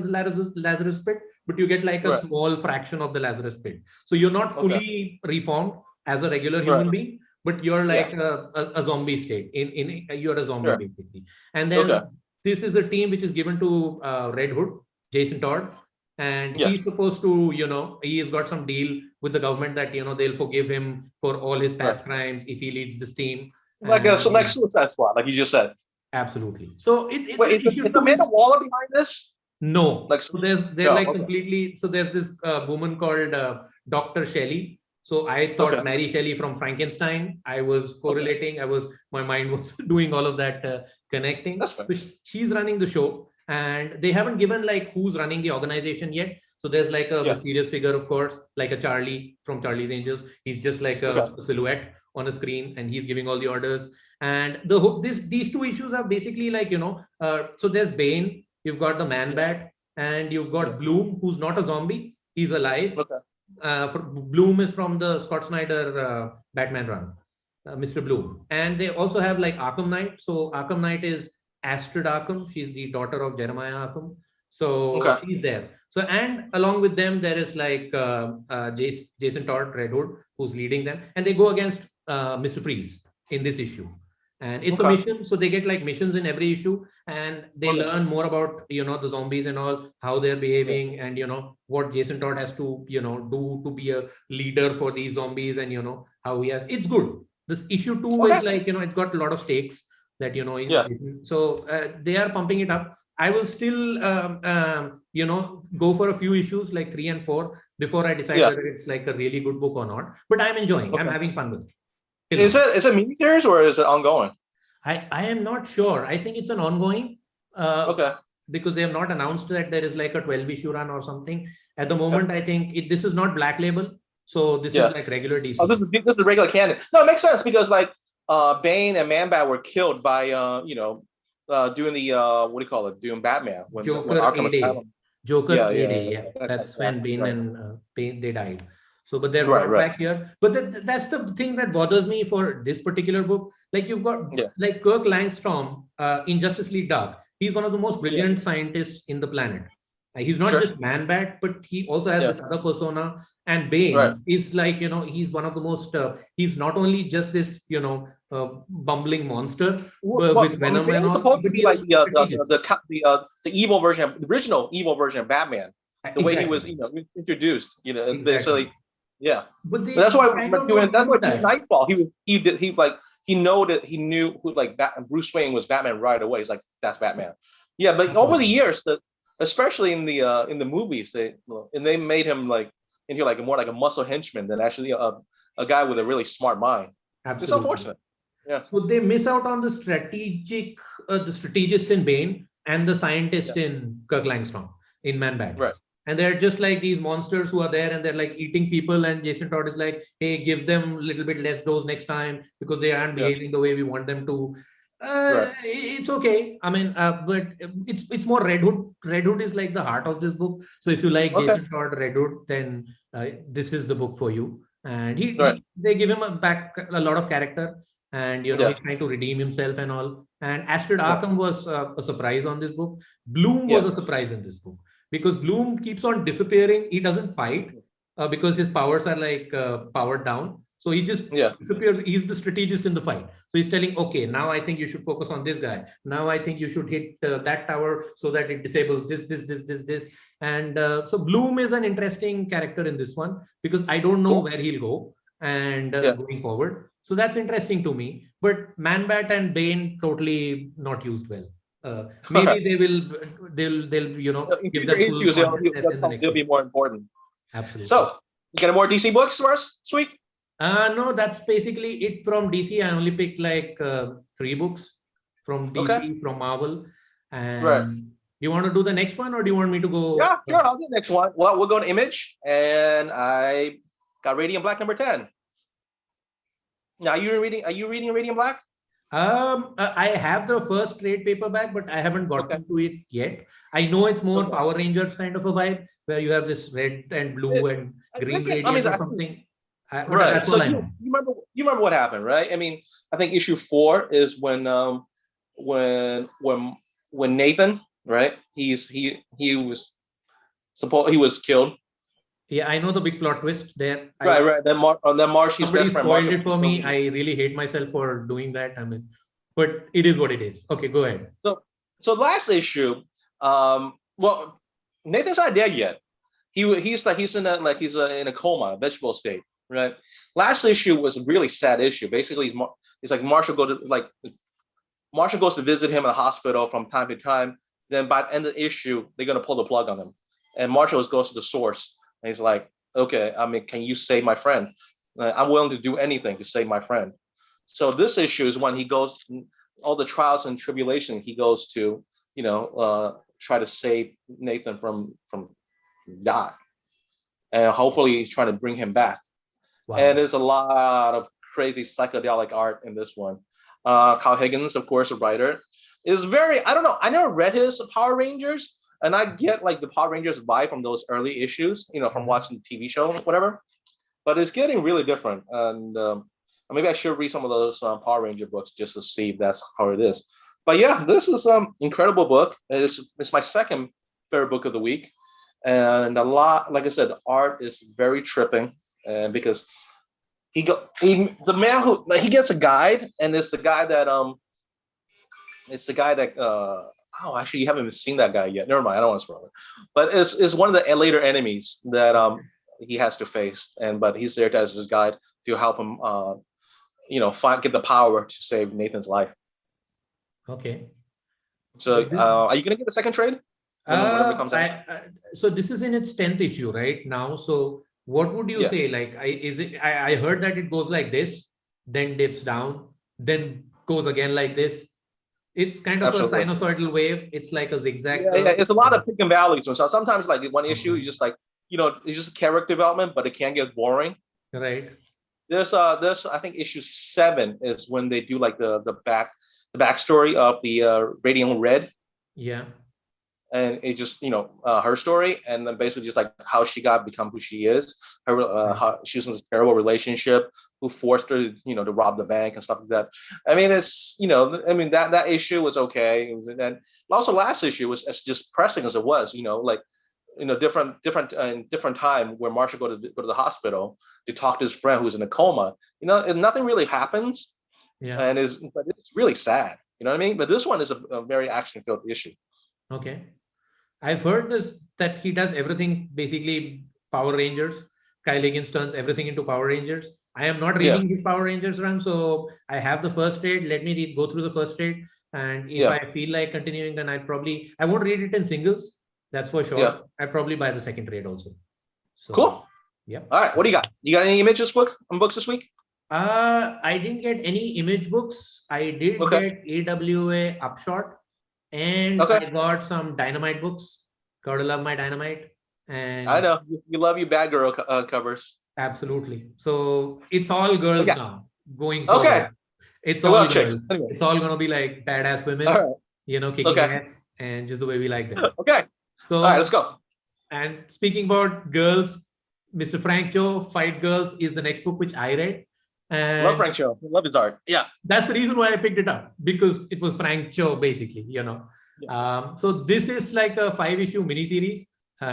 Lazarus pit, but you get like a small fraction of the Lazarus pit. So you're not fully reformed as a regular human being, but you're like a zombie state. You're a zombie basically. And then this is a team which is given to Red Hood, Jason Todd, and he's supposed to, he's got some deal with the government that, they'll forgive him for all his past crimes if he leads this team. Like Suicide Squad, like you just said. Absolutely. So wait, is Amanda Waller behind this? No. Like, so they're like completely. So there's this woman called Dr. Shelley. So I thought Mary Shelley from Frankenstein. I was correlating. My mind was doing all of that connecting. That's fine. She's running the show, and they haven't given like who's running the organization yet. So there's like a mysterious figure, of course, like a Charlie from Charlie's Angels. He's just like a silhouette on a screen, and he's giving all the orders. And these two issues are basically like, so there's Bane, you've got the Man-Bat, and you've got Bloom, who's not a zombie, he's alive. Bloom is from the Scott Snyder Batman run, Mr. Bloom. And they also have like Arkham Knight. So Arkham Knight is Astrid Arkham. She's the daughter of Jeremiah Arkham. So she's there. So, and along with them, there is like Jason Todd, Red Hood, who's leading them. And they go against Mr. Freeze in this issue. And it's a mission. So they get like missions in every issue, and they learn more about, the zombies and all, how they're behaving, and, what Jason Todd has to, do to be a leader for these zombies, and, how he has, it's good. This issue 2 is like, it got a lot of stakes that, so they are pumping it up. I will still, go for a few issues like 3 and 4 before I decide whether it's like a really good book or not, but I'm enjoying, I'm having fun with it. Is it miniseries or is it ongoing? I am not sure. I think it's an ongoing. Because they have not announced that there is like a 12-issue run or something. At the moment, I think this is not Black Label. So this is like regular DC. Oh, this is regular canon. No, it makes sense because like Bane and Man-Bat were killed by doing the what do you call it? Doing Batman when Arkham Asylum. Joker A-Day. That's when Bane and Bane they died. So, but they're back here. But that's the thing that bothers me for this particular book. Like you've got like Kirk Langstrom in Justice League Dark. He's one of the most brilliant scientists in the planet. He's not just Man-Bat, but he also has this other persona. And Bane is like, he's one of the most, he's not only just this, bumbling monster with venom and all. Supposed to be like the evil version, the original evil version of Batman. The way he was, introduced, basically. Yeah, but that's why Nightfall. He knew who like Bruce Wayne was Batman right away. He's like, that's Batman. Yeah, but over the years, especially in the movies, they made him like into like more like a muscle henchman than actually a guy with a really smart mind. Absolutely. It's unfortunate. Yeah. So they miss out on the strategist in Bane and the scientist in Kirk Langstrom in Man-Bat. Right. And they're just like these monsters who are there and they're like eating people. And Jason Todd is like, hey, give them a little bit less dose next time because they aren't behaving the way we want them to. It's okay. I mean, but it's more Red Hood. Red Hood is like the heart of this book. So if you like Jason Todd, Red Hood, then this is the book for you. And they give him a lot of character. And, he's trying to redeem himself and all. And Astrid Arkham was a surprise on this book. Bloom was a surprise in this book. Because Bloom keeps on disappearing. He doesn't fight because his powers are like powered down. So he just disappears. He's the strategist in the fight. So he's telling, okay, now I think you should focus on this guy. Now I think you should hit that tower so that it disables this. And so Bloom is an interesting character in this one because I don't know where he'll go and going forward. So that's interesting to me. But Man-Bat and Bane totally not used well. Maybe they'll give them full they'll be more important. Absolutely. So you got more DC books for us this week? No, that's basically it from DC. I only picked like 3 books from DC, from Marvel. And you want to do the next one or do you want me to go? Yeah, sure, I'll do the next one. Well, we'll go to Image and I got Radiant Black number 10. Now are you reading Radiant Black? I have the first trade paperback, but I haven't gotten to it yet. I know it's more Power Rangers kind of a vibe, where you have this red and blue and green Radiant or something. So you remember what happened, right? I mean, I think issue 4 is when Nathan, right? He was killed. Yeah, I know the big plot twist there. Right. Then Marsh, his best friend. Spoiled it for me. I really hate myself for doing that. I mean, but it is what it is. Okay, go ahead. So last issue, well, Nathan's not dead yet. he's in a coma, vegetable state, right? Last issue was a really sad issue. Basically, he's like Marshall goes to visit him in the hospital from time to time. Then by the end of the issue, they're gonna pull the plug on him, and Marshall goes to the source, and he's like, "Okay, I mean, can you save my friend? I'm willing to do anything to save my friend." So this issue is when he goes, all the trials and tribulation he goes to, try to save Nathan from die, and hopefully he's trying to bring him back. Wow. And there's a lot of crazy psychedelic art in this one. Kyle Higgins, of course, a writer, is very, I don't know, I never read his Power Rangers, and I get like the Power Rangers vibe from those early issues, from watching the TV show or whatever, but it's getting really different. And maybe I should read some of those Power Ranger books just to see if that's how it is. But yeah, this is incredible book. It's my second favorite book of the week. And a lot, like I said, the art is very tripping, and because the man who, like, he gets a guide, and it's the guy that oh, actually you haven't even seen that guy yet. Never mind, I don't want to spoil it. But it's one of the later enemies that he has to face, but he's there as his guide to help him get the power to save Nathan's life. Okay. So are you gonna get the second trade? Whenever it comes out? So this is in its 10th issue right now. So what would you say? Like, I heard that it goes like this, then dips down, then goes again like this. It's kind of a sinusoidal wave. It's like a zigzag. Yeah, it's a lot of peak and valleys. So sometimes, like one issue, is just like, it's just character development, but it can get boring. Right. There's I think issue 7 is when they do like the backstory of the Radiant Red. Yeah. And it just, her story, and then basically just like how she become who she is. How she was in this terrible relationship, who forced her, to rob the bank and stuff like that. I mean, it's, that issue was okay. And also last issue was as just pressing as it was, different time where Marshall go to the hospital to talk to his friend who's in a coma. And nothing really happens. Yeah. But it's really sad. You know what I mean? But this one is a very action-filled issue. Okay. I've heard that he does everything, basically Power Rangers. Kyle Higgins turns everything into Power Rangers. I am not reading his Power Rangers run, so I have the first trade. Let me go through the first trade. And if I feel like continuing, then I won't read it in singles. That's for sure. Yeah. I'd probably buy the second trade also. So, cool. Yeah. All right. What do you got? You got any books this week? I didn't get any image books. I did get AWA Upshot. And I got some Dynamite books. Gotta love my Dynamite. And I know you love your bad girl covers. Absolutely. So it's all girls now. Going forward. Okay. It's all girls. Anyway. It's all gonna be like badass women. Kicking ass, and just the way we like them. Okay. So all right, let's go. And speaking about girls, Mr. Frank Cho, Fight Girls is the next book which I read. And love Frank Cho. Love his art. Yeah. That's the reason why I picked it up, because it was Frank Cho, basically, So this is like a 5-issue miniseries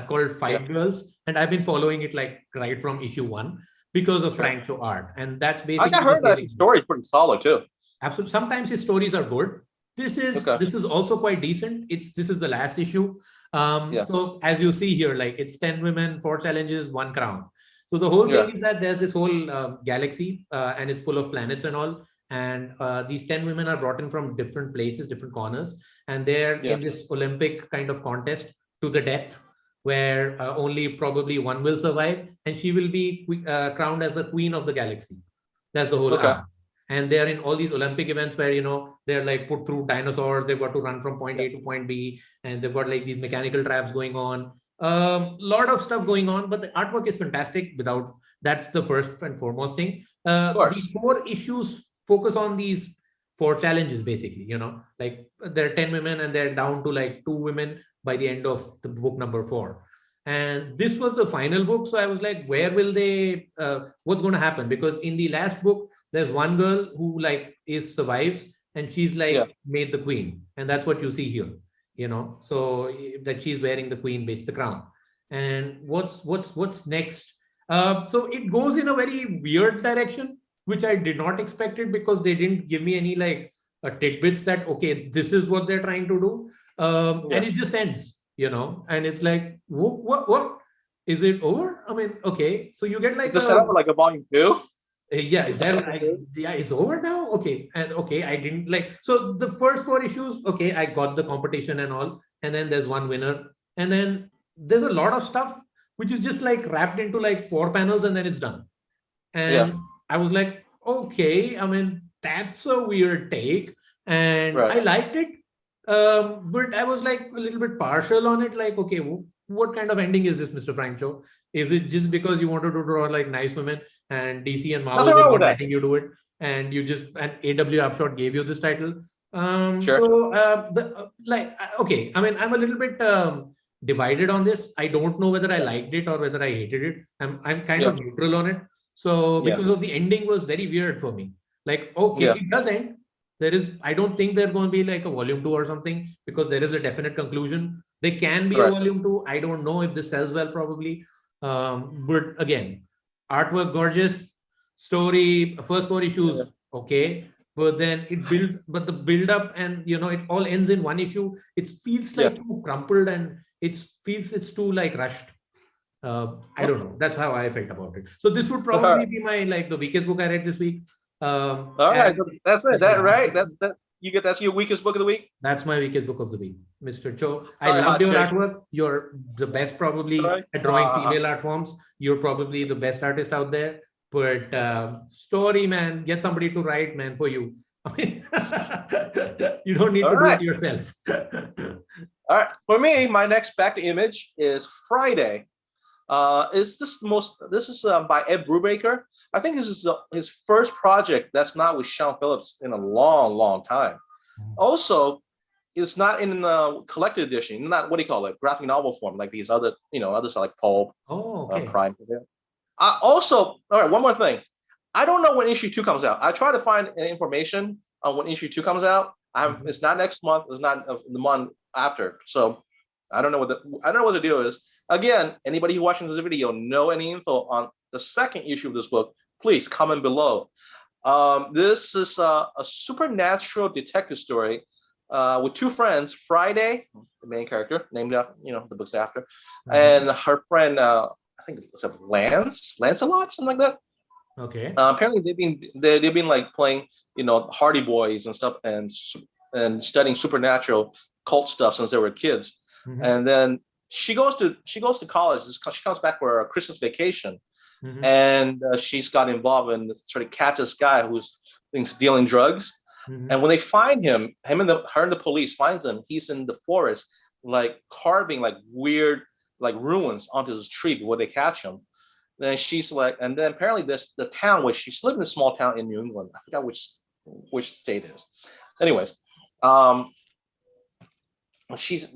called Fight Girls. And I've been following it like right from issue 1 because of Frank Cho art. And that's basically. I heard that his story is pretty solid too. Absolutely. Sometimes his stories are good. This is also quite decent. This is the last issue. So as you see here, like it's 10 women, 4 challenges, 1 crown. So the whole thing is that there's this whole galaxy and it's full of planets and all. And these 10 women are brought in from different places, different corners. And they're in this Olympic kind of contest to the death, where only probably one will survive. And she will be crowned as the queen of the galaxy. That's the whole arc. And they're in all these Olympic events where, they're like put through dinosaurs. They've got to run from point A to point B. And they've got like these mechanical traps going on. Lot of stuff going on, but the artwork is fantastic. That's the first and foremost thing. These 4 issues focus on these 4 challenges, basically, like there are 10 women and they're down to like 2 women by the end of the book number 4. And this was the final book. So I was like, where will they, what's going to happen? Because in the last book, there's one girl who like survives and she's like made the queen. And that's what you see here. So that she's wearing the queen base, the crown. And what's next? So it goes in a very weird direction, which I did not expect it, because they didn't give me any like tidbits that, okay, this is what they're trying to do. And it just ends, and it's like, what? Is it over? I mean, okay. So you get like It's just set up for like a volume 2. yeah, is there Second phase? yeah, it's over now? Okay. And okay, I didn't like so the first 4 issues, okay, I got the competition and all, and then there's one winner, and then there's a lot of stuff which is just like wrapped into like 4 panels and then it's done. Yeah, And I was like, okay, I mean, that's a weird take. And right. I liked it. But I was like a little bit partial on it. Like, okay, what kind of ending is this, Mr. Franco? Is it just because you wanted to draw like nice women and DC and Marvel Nothing were wrong with not that. letting you do it? And you just, and AW Upshot gave you this title. Sure. So, okay, I mean, I'm a little bit divided on this. I don't know whether I liked it or whether I hated it. I'm kind Yeah, of neutral on it. So yeah, because of the ending was very weird for me. Like, okay, yeah. it does end. There is, I don't think there's going to be like a volume 2 or something because there is a definite conclusion. There can be a Correct. volume 2. I don't know if this sells well, probably. But again, artwork gorgeous, story, first 4 issues, okay. But then it builds, but the build up and it all ends in one issue. It feels Yeah. like too crumpled and it feels it's too like rushed. I don't know. That's how I felt about it. So this would probably be my like the weakest book I read this week. All right, And so that's it. yeah, That right? That's that. You get that's your weakest book of the week. that's my weakest book of the week, Mr. Cho. I All right, loved hot your chick. artwork. You're the best, probably, All right. at drawing female art forms. You're probably the best artist out there. But story, man, get somebody to write, man, for you. I mean, you don't need All to do right. it yourself. All right. For me, my next back to Image is Friday. Is this this is by Ed Brubaker. I think this is his first project that's not with Sean Phillips in a long, long time. Also, it's not in a collected edition, not what do you call it, graphic novel form like these other, others like Pulp, Oh, okay. Prime. All right, one more thing. I don't know when issue 2 comes out. I try to find information on when issue 2 comes out. It's not next month. It's not the month after. So I don't know what the deal is. Again, anybody who watching this video know any info on the second issue of this book, please comment below. This is a supernatural detective story with 2 friends, Friday, the main character, named after, the book's after, and her friend, I think it was Lancelot, something like that. Okay. Apparently they've been like playing, Hardy Boys and stuff and studying supernatural cult stuff since they were kids. And then she goes to college. She comes back for a Christmas vacation, and she's got involved in sort of catch this guy who's dealing drugs. And when they find him, her and the police finds him. He's in the forest, like carving like weird like ruins onto this tree before they catch him. Then she's like, and then apparently the town where she's living in a small town in New England. I forgot which state it is. Anyways, she's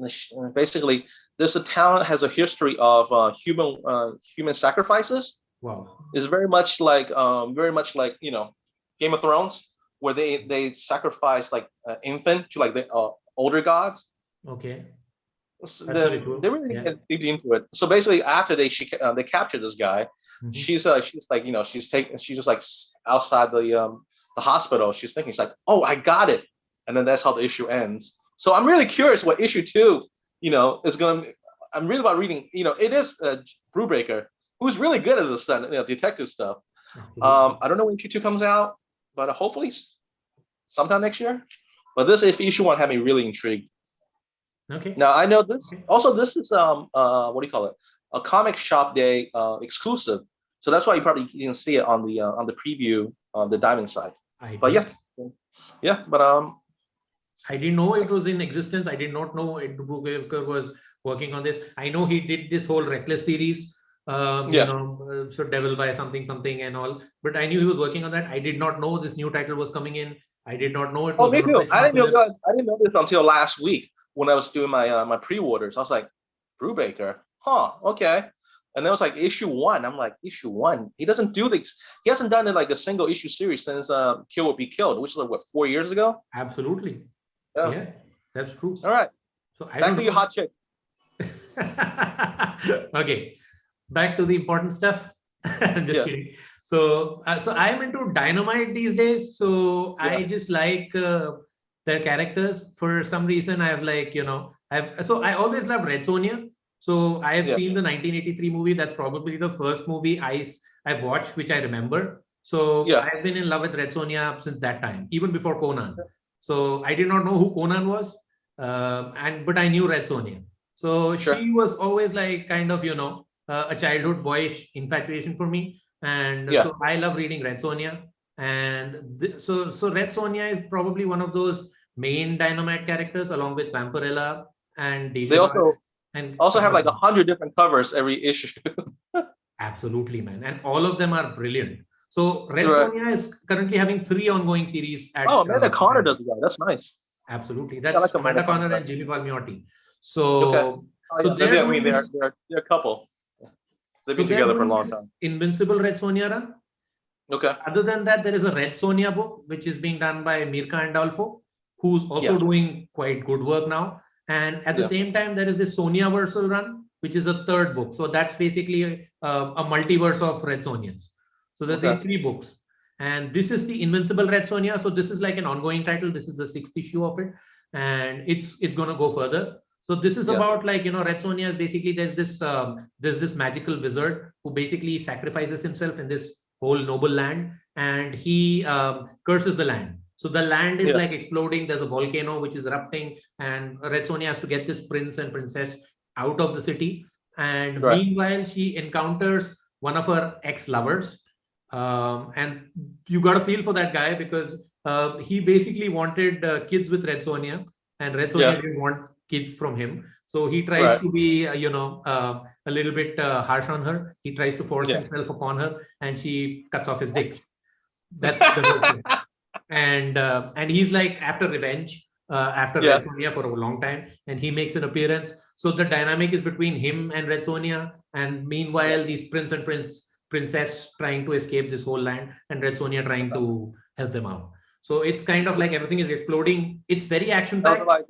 basically this town has a history of human sacrifices. Wow. It's very much like Game of Thrones, where they sacrifice like infant to like the older gods. Okay. So That's cool. they really get deep into it. So basically, after they capture this guy, she's just like outside the hospital. She's thinking, she's like, oh, I got it, and then that's how the issue ends. So I'm really curious what issue 2, is gonna. I'm really about reading. It is Brubaker, who's really good at this stuff, detective stuff. I don't know when issue 2 comes out, but hopefully sometime next year. But this issue 1 had me really intrigued. Okay. Now I know this. Also, this is what do you call it? A comic shop day exclusive. So that's why you probably didn't see it on the preview on the Diamond side. But yeah. But I didn't know it was in existence. I did not know Ed Brubaker was working on this. I know he did this whole Reckless series. So Devil by something and all. But I knew he was working on that. I did not know this new title was coming in. I did not know it was. Me too. I didn't know this until last week when I was doing my pre-orders. I was like, Brubaker, okay. And then it was like issue 1. I'm like, issue 1. He doesn't do these. He hasn't done it like a single issue series since Kill Will Be Killed, which was like, what, 4 years ago? Absolutely. Yeah, yeah, that's true. All right. So back to your hot chick. Okay, back to the important stuff. I'm just kidding. So I'm into Dynamite these days. So I just like their characters. For some reason, I've like, I always loved Red Sonja. So I have seen the 1983 movie. That's probably the first movie I've watched, which I remember. So I've been in love with Red Sonja since that time, even before Conan. So I did not know who Conan was, but I knew Red Sonja. So she was always like kind of, a childhood boyish infatuation for me. And so I love reading Red Sonja. And so Red Sonja is probably one of those main Dynamite characters, along with Vampirella and Dija. They also have like 100 different covers every issue. Absolutely, man. And all of them are brilliant. So Red Sonja is currently having 3 ongoing series. Amanda Connor does that. That's nice. Absolutely. That's Amanda Connor and Jimmy Palmiotti. So, they're a couple. They've been together for a long time. Invincible Red Sonja run. Okay. Other than that, there is a Red Sonja book, which is being done by Mirka and Adolfo, who's also doing quite good work now. And at the same time, there is this Sonja Versal run, which is a 3rd book. So that's basically a multiverse of Red Sonjas. So there are these 3 books. And this is the Invincible Red Sonja. So this is like an ongoing title. This is the 6th issue of it. And it's going to go further. So this is about like, Red Sonja is basically there's this magical wizard who basically sacrifices himself in this whole noble land, and he curses the land. So the land is like exploding. There's a volcano which is erupting, and Red Sonja has to get this prince and princess out of the city. And meanwhile, she encounters one of her ex-lovers. And you got to feel for that guy, because he basically wanted kids with Red Sonja, and Red Sonja didn't want kids from him. So he tries to be, a little bit harsh on her. He tries to force himself upon her, and she cuts off his dick. That's the whole thing. And he's like after revenge, after Red Sonja for a long time, and he makes an appearance. So the dynamic is between him and Red Sonja, and meanwhile, these prince and princess trying to escape this whole land, and Red Sonja trying to help them out. So it's kind of like everything is exploding. It's very action-packed. Like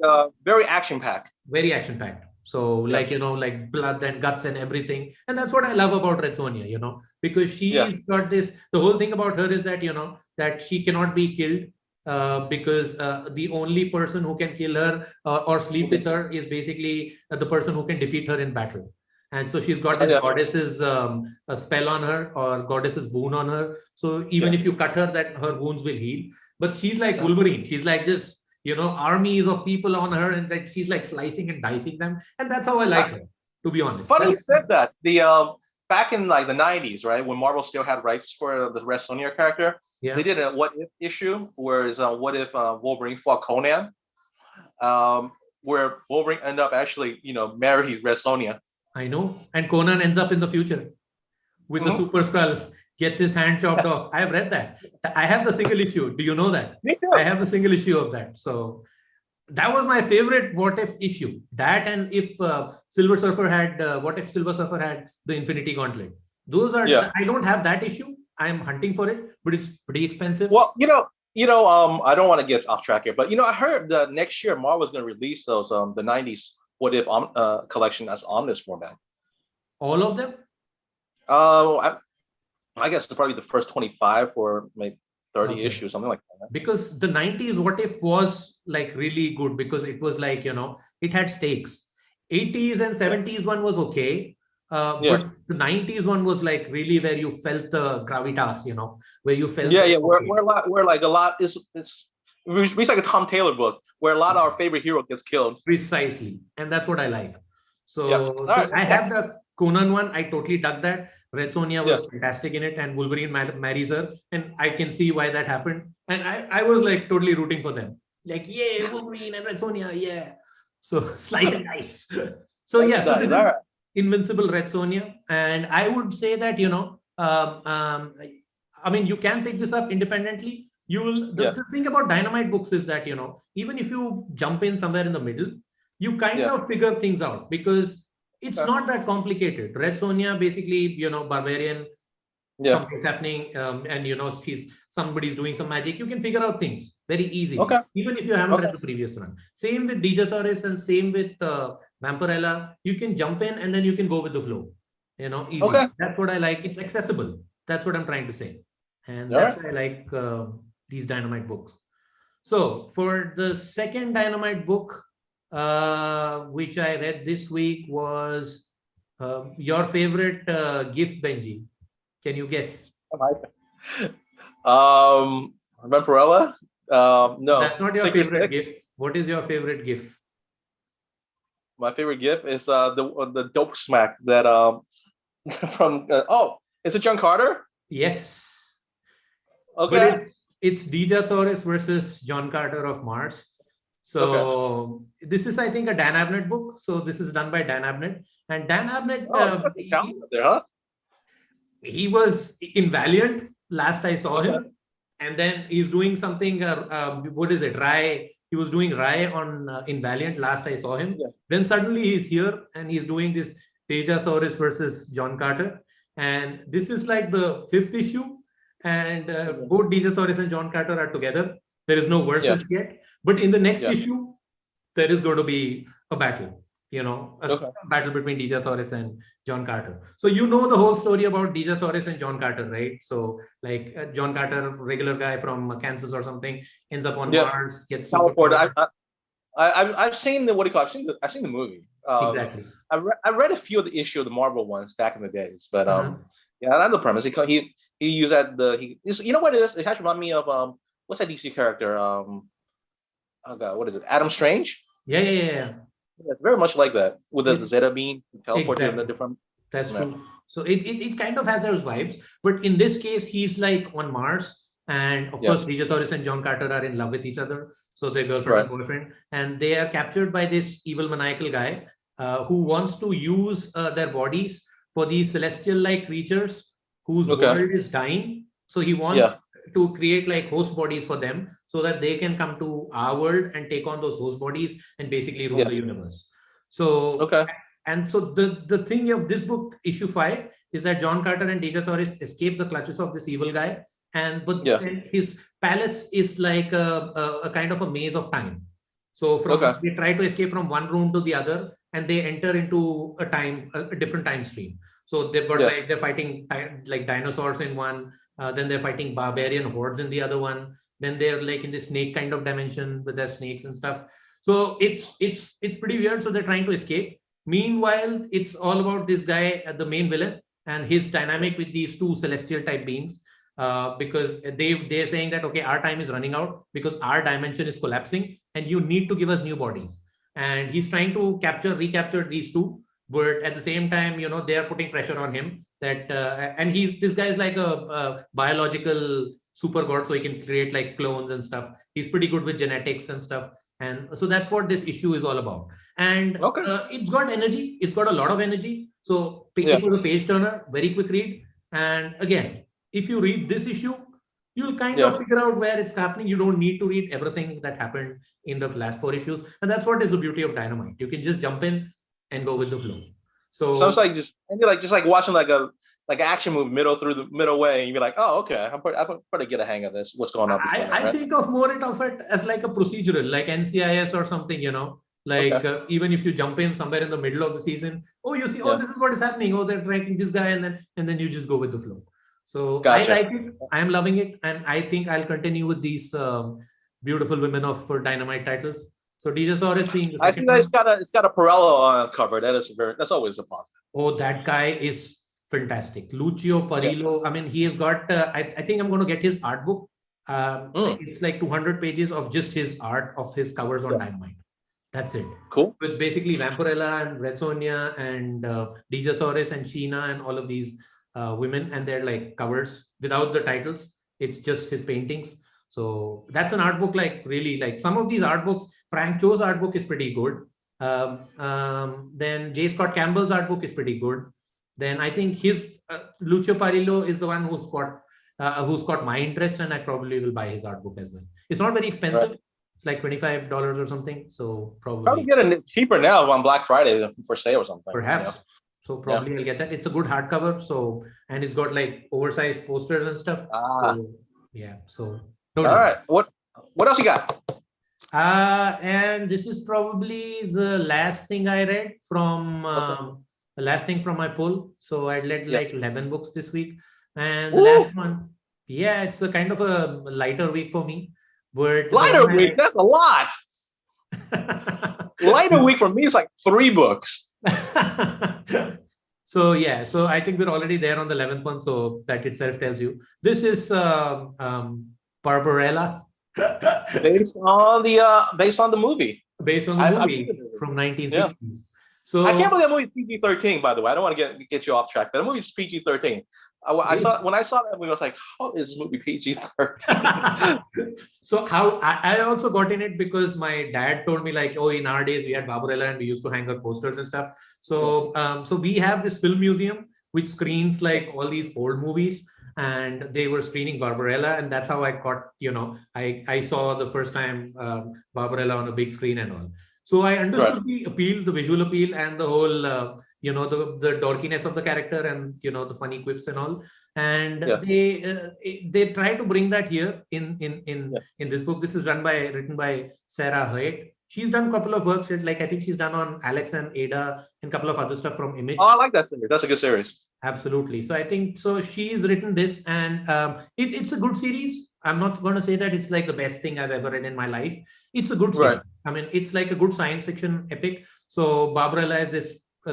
very action-packed. Very action-packed. So like, like blood and guts and everything. And that's what I love about Red Sonja, because she's got this, the whole thing about her is that, that she cannot be killed because the only person who can kill her or sleep with her is basically the person who can defeat her in battle. And so she's got this goddess's a spell on her, or goddess's boon on her. So even if you cut her, that her wounds will heal. But she's like Wolverine. She's like just, armies of people on her, and that she's like slicing and dicing them. And that's how I like her, to be honest. Funny you said that. The back in like the 90s, right, when Marvel still had rights for the Red Sonja character, they did a What If issue, whereas What If Wolverine fought Conan, where Wolverine ended up actually, marrying Red Sonja. I know. And Conan ends up in the future with a super skull, gets his hand chopped off. I have read that. I have the single issue. Do you know that? Me too. I have the single issue of that. So that was my favorite What If issue. That, and if Silver Surfer had, What If Silver Surfer had the Infinity Gauntlet. Those are, I don't have that issue. I'm hunting for it, but it's pretty expensive. Well, I don't want to get off track here, but I heard that next year Marvel's going to release those the 90s What If collection as omnibus format. All of them? I guess it's probably the first 25 or maybe 30 issues, something like that. Because the 90s What If was like really good, because it was like, it had stakes. 80s and 70s one was okay. But the 90s one was like really where you felt the gravitas, where you felt. Where like a lot it's like a Tom Taylor book where a lot of our favorite hero gets killed. Precisely. And that's what I like. So I have the Conan one. I totally dug that. Red Sonja was fantastic in it, and Wolverine marries her, and I can see why that happened. And I was like totally rooting for them. Like, yeah, Wolverine and Red Sonja, yeah. So slice and dice. So so this is Invincible Red Sonja, and I would say that I mean, you can pick this up independently. You will. The thing about Dynamite books is that even if you jump in somewhere in the middle, you kind of figure things out, because it's not that complicated. Red Sonja, basically, barbarian, something's happening, and somebody's doing some magic. You can figure out things very easy, even if you haven't read the previous run. Same with Dija Torres, and same with Vampirella. You can jump in and then you can go with the flow. Easy. That's what I like. It's accessible. That's what I'm trying to say, and that's why I like these Dynamite books. So for the second Dynamite book, which I read this week, was Your favorite GIF, Benji? Can you guess? Vampirella? No. That's not your Sacred favorite Stick? GIF. What is your favorite GIF? My favorite GIF is the dope smack that from is it John Carter? Yes, but Okay. it's Dija Torres versus John Carter of Mars. Okay. So this is, I think, a Dan Abnett book. So this is done by Dan Abnett, and Dan Abnett, Oh, that's a talent there, huh? he was in Valiant last I saw Okay. him, and then he's doing something. What is it? Rye. He was doing Rye on in Valiant last I saw him. Yeah. Then suddenly he's here and he's doing this Tejasaurus versus John Carter, and this is like the 5th issue, and both Tejasaurus and John Carter are together. There is no versus yet, but in the next issue, there is going to be a battle. A battle between Dija Torres and John Carter. So you know the whole story about Dija Torres and John Carter, right? So like John Carter, regular guy from Kansas or something, ends up on Mars, gets teleported. I've seen the I've seen the movie. Exactly. I read a few of the issue of the Marvel ones back in the days, but yeah, I know the premise. He used that you know what it is? It actually remind me of what's that DC character? Oh God, what is it? Adam Strange? Yeah. It's very much like that with the Zeta beam teleported in a different. That's true. So it kind of has those vibes, but in this case, he's like on Mars, and of course, Dija Torres and John Carter are in love with each other. So they're girlfriend and boyfriend, and they are captured by this evil maniacal guy who wants to use their bodies for these celestial-like creatures whose world is dying. So he wants to create like host bodies for them so that they can come to our world and take on those host bodies and basically rule the universe. So and so the thing of this book, issue 5, is that John Carter and Dija Torres escape the clutches of this evil guy, but then his palace is like a kind of a maze of time. So they try to escape from one room to the other, and they enter into a different time stream. So they've got like they're fighting like dinosaurs in one, then they're fighting barbarian hordes in the other one. Then they're like in this snake kind of dimension with their snakes and stuff. So it's pretty weird. So they're trying to escape. Meanwhile, it's all about this guy, the main villain, and his dynamic with these two celestial type beings, because they're saying that, okay, our time is running out because our dimension is collapsing and you need to give us new bodies. And he's trying to recapture these two, but at the same time, they are putting pressure on him that, and this guy is like a biological super god, so he can create like clones and stuff. He's pretty good with genetics and stuff. And so that's what this issue is all about. And it's got energy. It's got a lot of energy. So it was a page turner, very quick read. And again, if you read this issue, you'll kind of figure out where it's happening. You don't need to read everything that happened in the last 4 issues. And that's what is the beauty of Dynamite. You can just jump in and go with the flow. So it's like just like watching like action movie middle way, and you're like, oh, okay, I'm pretty get a hang of this. What's going on? I think of it as like a procedural, like NCIS or something, like even if you jump in somewhere in the middle of the season, you see, this is what is happening. Oh, they're tracking this guy, and then you just go with the flow. So I like it. I'm loving it, and I think I'll continue with these beautiful women of Dynamite titles. So Dija Torres being the second. I think it's got a Perello cover. That's always a positive. Oh, that guy is fantastic. Lucio Perillo. I mean, he has got. I think I'm going to get his art book. It's like 200 pages of just his art of his covers on Dynamite. That's it. Cool. So it's basically Vampirella and Red Sonja and Dija Torres and Sheena and all of these women, and they're like covers without the titles. It's just his paintings. So that's an art book, like really, like some of these art books. Frank Cho's art book is pretty good. Then J. Scott Campbell's art book is pretty good. Then I think his Lucio Perillo is the one who's got my interest, and I probably will buy his art book as well. It's not very expensive. Right. It's like $25 or something. So probably get it cheaper now on Black Friday for sale or something. Perhaps. So probably I'll get that. It's a good hardcover. So, and it's got like oversized posters and stuff. So, yeah. So. All right. What else you got? And this is probably the last thing I read from the last thing from my poll. So I read like 11 books this week, and the last one, it's a kind of a lighter week for me. But lighter week, that's a lot. Lighter week for me is like 3 books. So yeah, so I think we're already there on the 11th one. So that itself tells you this is Barbarella, based on the movie. based on the I've seen the movie movie. from Yeah. 1960s. I can't So believe that movie's PG-13. By the way, I don't want to get you off track, but the movie's PG-13. I saw when I saw that movie, I was like, "How is this movie PG-13?" so how I also got in it because my dad told me like, oh, in our days we had Barbarella and we used to hang our posters and stuff. So so we have this film museum which screens like all these old movies, and they were screening Barbarella, and that's how I got, I saw the first time Barbarella on a big screen and all. So I Right. understood the appeal, the visual appeal, and the whole the dorkiness of the character, and the funny quips and all. And Yeah. they try to bring that here Yeah. in this book. This is written by Sarah Hoyt. She's done a couple of works, like I think she's done on Alex and Ada and a couple of other stuff from Image. Oh, I like that series. That's a good series. Absolutely. So I think so. She's written this, and it's a good series. I'm not going to say that it's like the best thing I've ever read in my life. It's a good series. Right. I mean, it's like a good science fiction epic. So Barbarella is this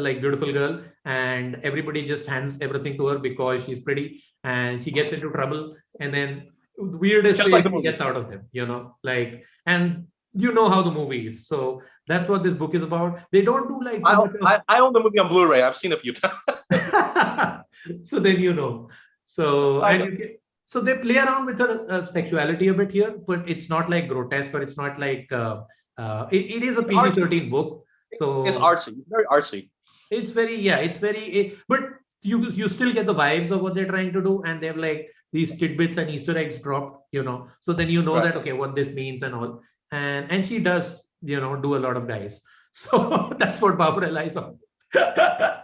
like beautiful girl, and everybody just hands everything to her because she's pretty, and she gets into trouble, and then the weirdest Just way like the she movie. gets out of them. Like, and how the movie is. So that's what this book is about. They don't do like too much of I own the movie on Blu-ray. I've seen a few times. so then so I know. so they play around with her sexuality a bit here, but it's not like grotesque, or it's not like it is a PG-13 book, so It's artsy. It's very artsy. it's very, it's very, but you still get the vibes of what they're trying to do, and they have like these tidbits and Easter eggs dropped, so then Right. that okay, what this means and all, and she does do a lot of guys, so that's what Barbara is on.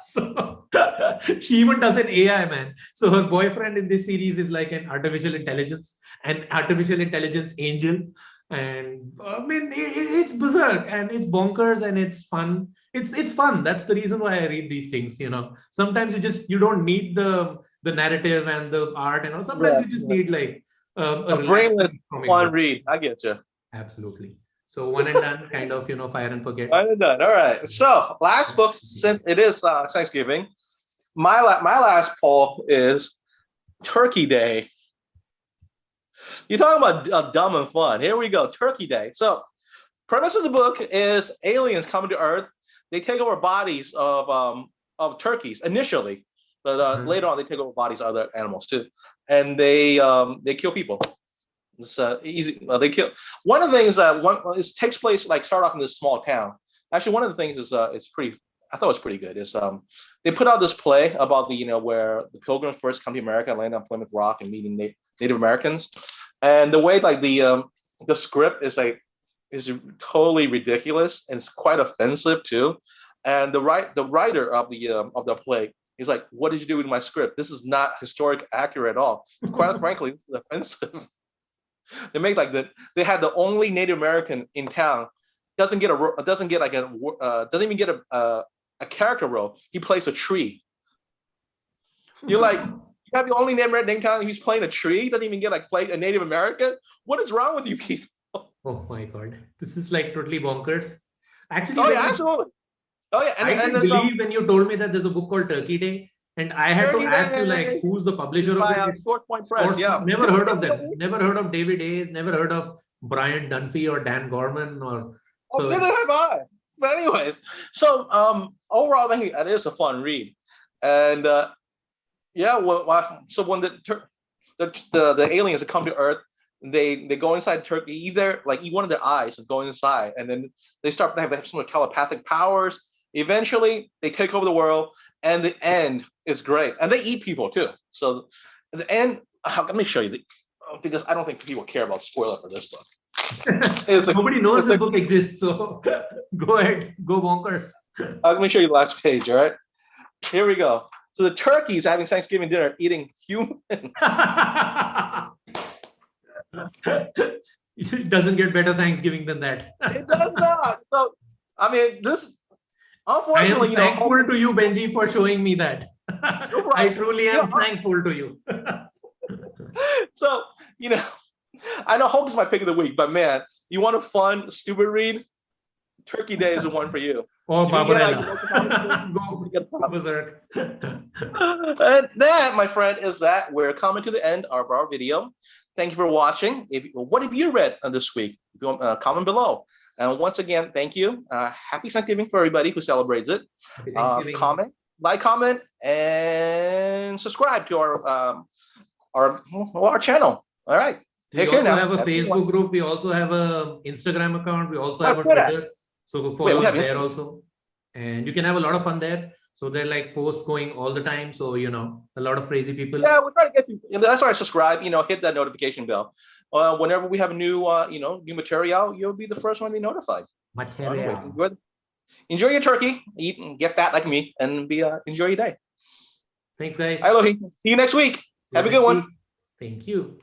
So she even does an AI, man. So her boyfriend in this series is like an artificial intelligence angel. And I mean, it's berserk and it's bonkers and it's fun. It's fun. That's the reason why I read these things. Sometimes you don't need the narrative and the art and all. Sometimes you just need like A brainless comic fun book. read. I get you. Absolutely. So one and done, kind of fire and forget. One and done. All right. So last book, since it is Thanksgiving, my last poll is Turkey Day. You're talking about dumb and fun. Here we go. Turkey Day. So premise of the book is aliens coming to Earth. They take over bodies of turkeys initially, but later on they take over bodies of other animals too, and they kill people. It's easy. They kill. One of the things that it takes place like start off in this small town. Actually, one of the things is it's pretty. I thought it was pretty good. Is they put out this play about the where the Pilgrims first come to America, land on Plymouth Rock, and meeting Native Americans, and the way like the script is totally ridiculous and it's quite offensive too. And the writer of the play is like, "What did you do with my script? This is not historic accurate at all. Quite frankly, this is offensive." They make like they had the only Native American in town doesn't even get a character role. He plays a tree. You're like, you have the only Native American in town. He's playing a tree. Doesn't even get like play a Native American. What is wrong with you people? Oh my god, this is like totally bonkers. Actually, oh yeah, absolutely. Oh yeah, I didn't believe when you told me that there's a book called Turkey Day. And I had to ask you, like, who's the publisher of it? Source Point Press, yeah. Never heard of them. Never heard of David Hayes. Never heard of Brian Dunphy or Dan Gorman. Neither have I. But anyways, so overall, I think that is a fun read. And so when the aliens come to Earth, they go inside Turkey, either like eat one of their eyes and go inside, and then they start to have some telepathic powers. Eventually, they take over the world, and the end is great. And they eat people too. So the end, let me show you, because I don't think people care about spoiler for this book. Nobody knows this book exists, so go ahead, go bonkers. Let me show you the last page, all right? Here we go. So the turkeys having Thanksgiving dinner eating human. It doesn't get better Thanksgiving than that. It does not. So, I mean, this... Unfortunately, I am thankful to you, Benji, for showing me that. I truly am thankful to you. So, I know Hulk is my pick of the week, but man, you want a fun, stupid read? Turkey Day is the one for you. Or If you get, like, Barbarella. Go berserk. And that, my friend, is that we're coming to the end of our video. Thank you for watching. What have you read this week? If you want, comment below. And once again, thank you. Happy Thanksgiving for everybody who celebrates it. Happy Thanksgiving. Comment, and subscribe to our channel. All right. We also have a Facebook group. We also have a Instagram account. We also have a Twitter. So follow us there also. And you can have a lot of fun there. So there are like posts going all the time. So, you know, a lot of crazy people. Yeah, we're trying to get you. That's why I subscribe, hit that notification bell. Whenever we have new material, you'll be the first one to be notified. Material. Enjoy your turkey, eat and get fat like me, and enjoy your day. Thanks, guys. Hi, Lohit. See you next week. Have a good one. Thank you.